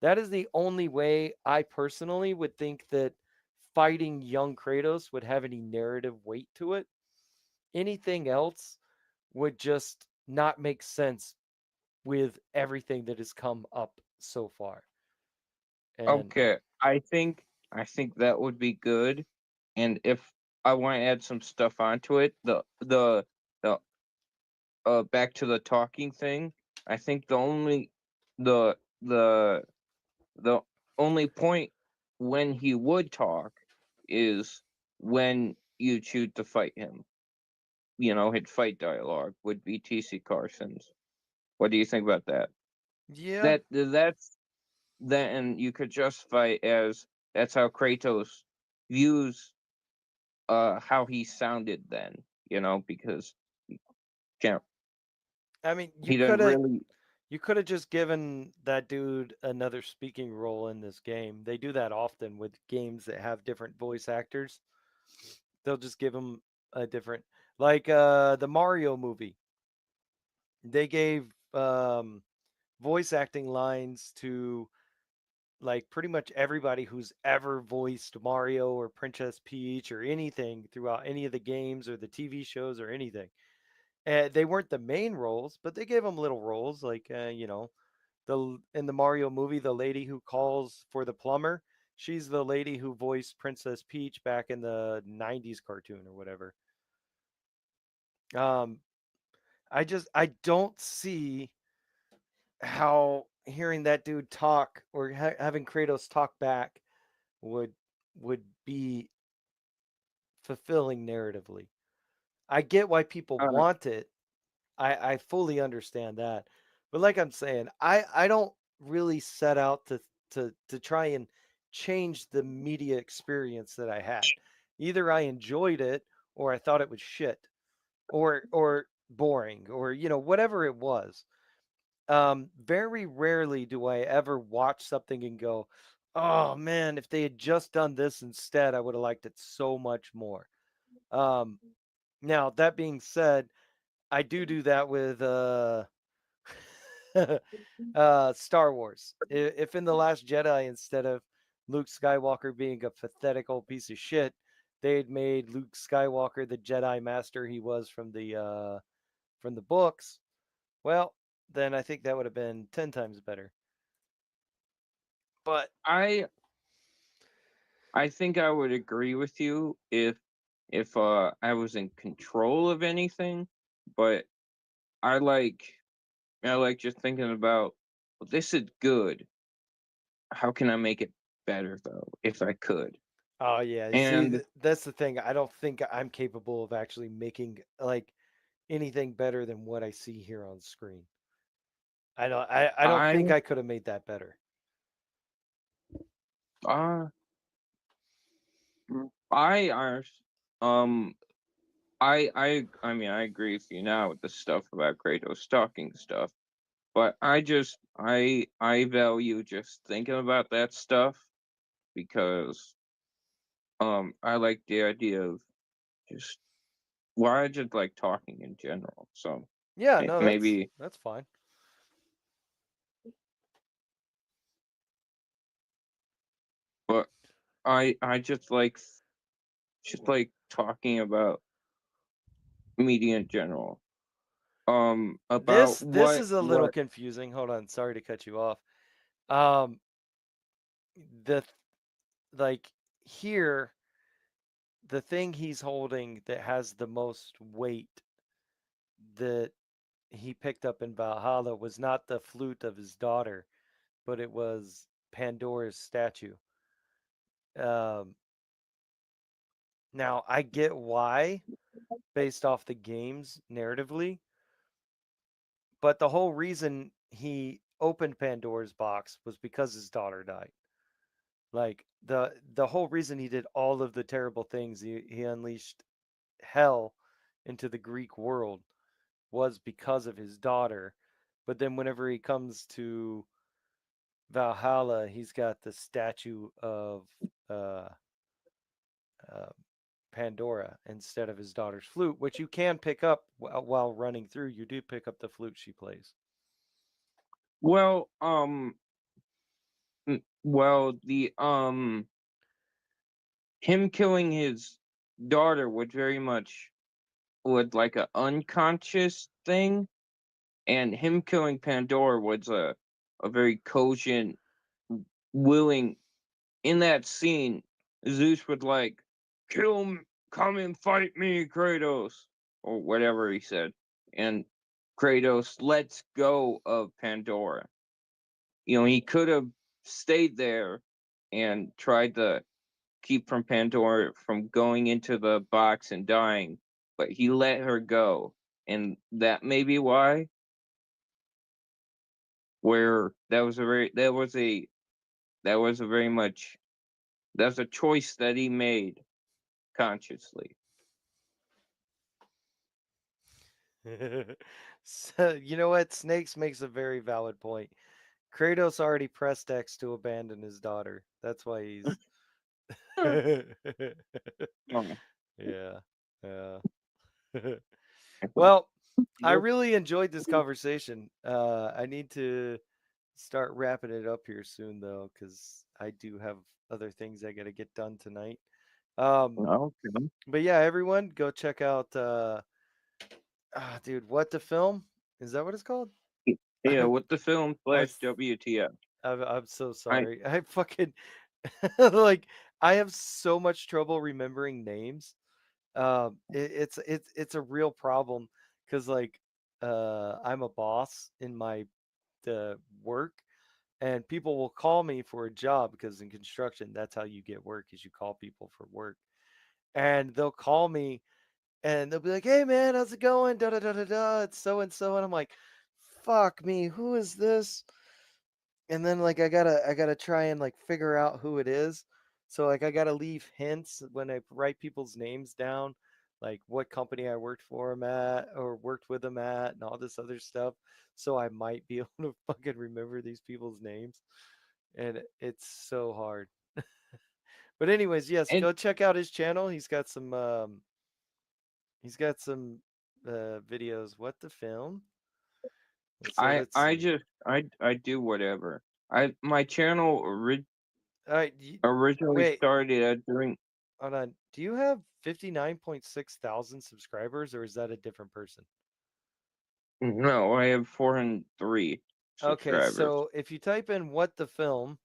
That is the only way I personally would think that fighting young Kratos would have any narrative weight to it. Anything else would just not make sense with everything that has come up so far. And Okay. I think that would be good. And if I want to add some stuff onto it, the back to the talking thing, I think the the the only point when he would talk is when you choose to fight him. His fight dialogue would be TC Carson's. What do you think about that? yeah, That's then you could justify as that's how Kratos views how he sounded then, because he can't I mean, he doesn't really. you could have just given that dude another speaking role in this game. They do that often with games that have different voice actors. They'll just give him a different, like the Mario movie. They gave voice acting lines to like pretty much everybody who's ever voiced Mario or Princess Peach or anything throughout any of the games or the TV shows or anything. They weren't the main roles, but they gave them little roles, like the in the Mario movie, the lady who calls for the plumber, she's the lady who voiced Princess Peach back in the '90s cartoon or whatever. Um, I don't see how hearing that dude talk or having Kratos talk back would be fulfilling narratively. I get why people Uh, want it. I fully understand that. But like I'm saying, I don't really set out to try and change the media experience that I had. Either I enjoyed it or I thought it was shit or boring or whatever it was. Very rarely do I ever watch something and go, "Oh man, if they had just done this instead, I would have liked it so much more." Um, Now that being said, I do that with Star Wars. If in the Last Jedi, instead of Luke Skywalker being a pathetic old piece of shit, they had made Luke Skywalker the Jedi Master he was from the books, well, then I think that would have been 10 times better. But I I think I would agree with you if I was in control of anything, but I like I like just thinking about, well, this is good. How can I make it better though, if I could? oh yeah, you see, And that's the thing. I don't think I'm capable of actually making like anything better than what I see here on screen. I don't think I I could have made that better. uh I are um I mean I agree with you now with the stuff about Kratos talking stuff, but I value just thinking about that stuff because I like the idea of just I just like talking in general. So Yeah, no, maybe, that's fine. but I just like talking about media in general. About This is a little what confusing. Hold on, sorry to cut you off. Um, the like here, the thing he's holding that has the most weight that he picked up in Valhalla was not the flute of his daughter, but it was Pandora's statue. Um, Now I get why, based off the games narratively, but the whole reason he opened Pandora's box was because his daughter died. Like the whole reason he did all of the terrible things, he unleashed hell into the Greek world, was because of his daughter. But then whenever he comes to Valhalla, he's got the statue of uh, uh, Pandora instead of his daughter's flute, which you can pick up while running through. You do pick up the flute she plays. well the him killing his daughter would very much would like a unconscious thing, and him killing Pandora was a very cogent, willing. In that scene, Zeus would like, kill him, come and fight me, Kratos, or whatever he said, and Kratos lets go of Pandora. He could have stayed there and tried to keep from Pandora from going into the box and dying, but he let her go, and that may be why. Where that was a very much that's a choice that he made consciously. So, you know what? Snakes makes a very valid point. Kratos already pressed X to abandon his daughter. That's why he's. Hmm. Yeah, Oh, yeah. Yeah. Well, I Yep. really enjoyed this conversation. I need to start wrapping it up here soon, though, because I do have other things I got to get done tonight. Um, Okay. but yeah, everyone, go check out, dude, what the film? Is that what it's called? Yeah, I'm, with the film I'm, slash WTF. I'm so I sorry. I fucking like I have so much trouble remembering names. It's a real problem because like I'm a boss in my work, and people will call me for a job because in construction that's how you get work is you call people for work, and they'll call me and they'll be like, "Hey man, how's it going? Da da da da da. It's so and so," and I'm like, "Fuck me, who is this?" And then like I gotta try and like figure out who it is. So like I gotta leave hints when I write people's names down, like what company I worked for them at or worked with them at, and all this other stuff. So I might be able to fucking remember these people's names, and it's so hard. But anyways, yes, and go check out his channel. He's got some videos. What the film? So let's I see. just I do whatever. I my channel All right, originally wait. started at doing. Hold on. Do you have 59.6 thousand subscribers or is that a different person? No, I have 403 Okay, subscribers. so if you type in what the film,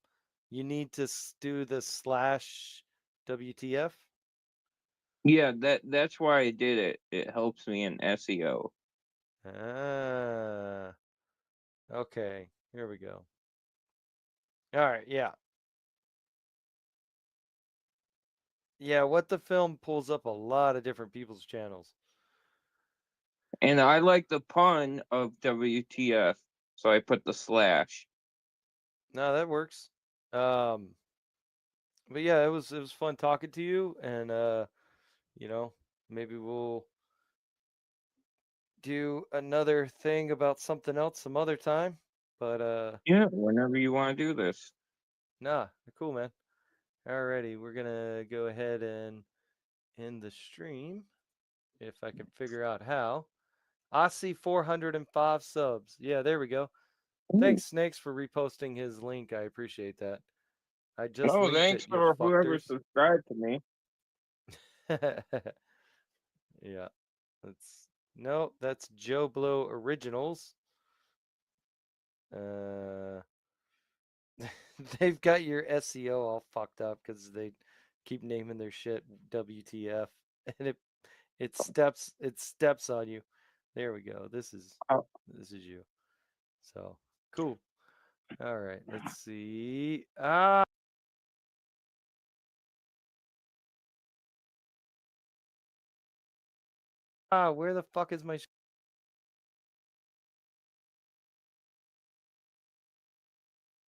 you need to do the slash WTF. Yeah, that's why I did it. It helps me in SEO. Ah, okay. Here we go. All right, yeah. Yeah, what the film pulls up a lot of different people's channels. And I like the pun of WTF, so I put the slash. No, that works. Um, but yeah, it was fun talking to you and you know, maybe we'll do another thing about something else some other time. But Yeah, whenever you want to do this. nah, cool man. Alrighty, we're gonna go ahead and end the stream if I can figure out how. I see 405 subs. Yeah, there we go. Ooh. Thanks, Snakes, for reposting his link. I appreciate that. I just No, linked thanks it, you for whoever fuckters. subscribed to me. Yeah, that's no, that's Joe Blow Originals. Uh, they've got your SEO all fucked up because they keep naming their shit WTF, and it steps on you. There we go. Oh, This is you. So cool. All right, let's see. Where the fuck is my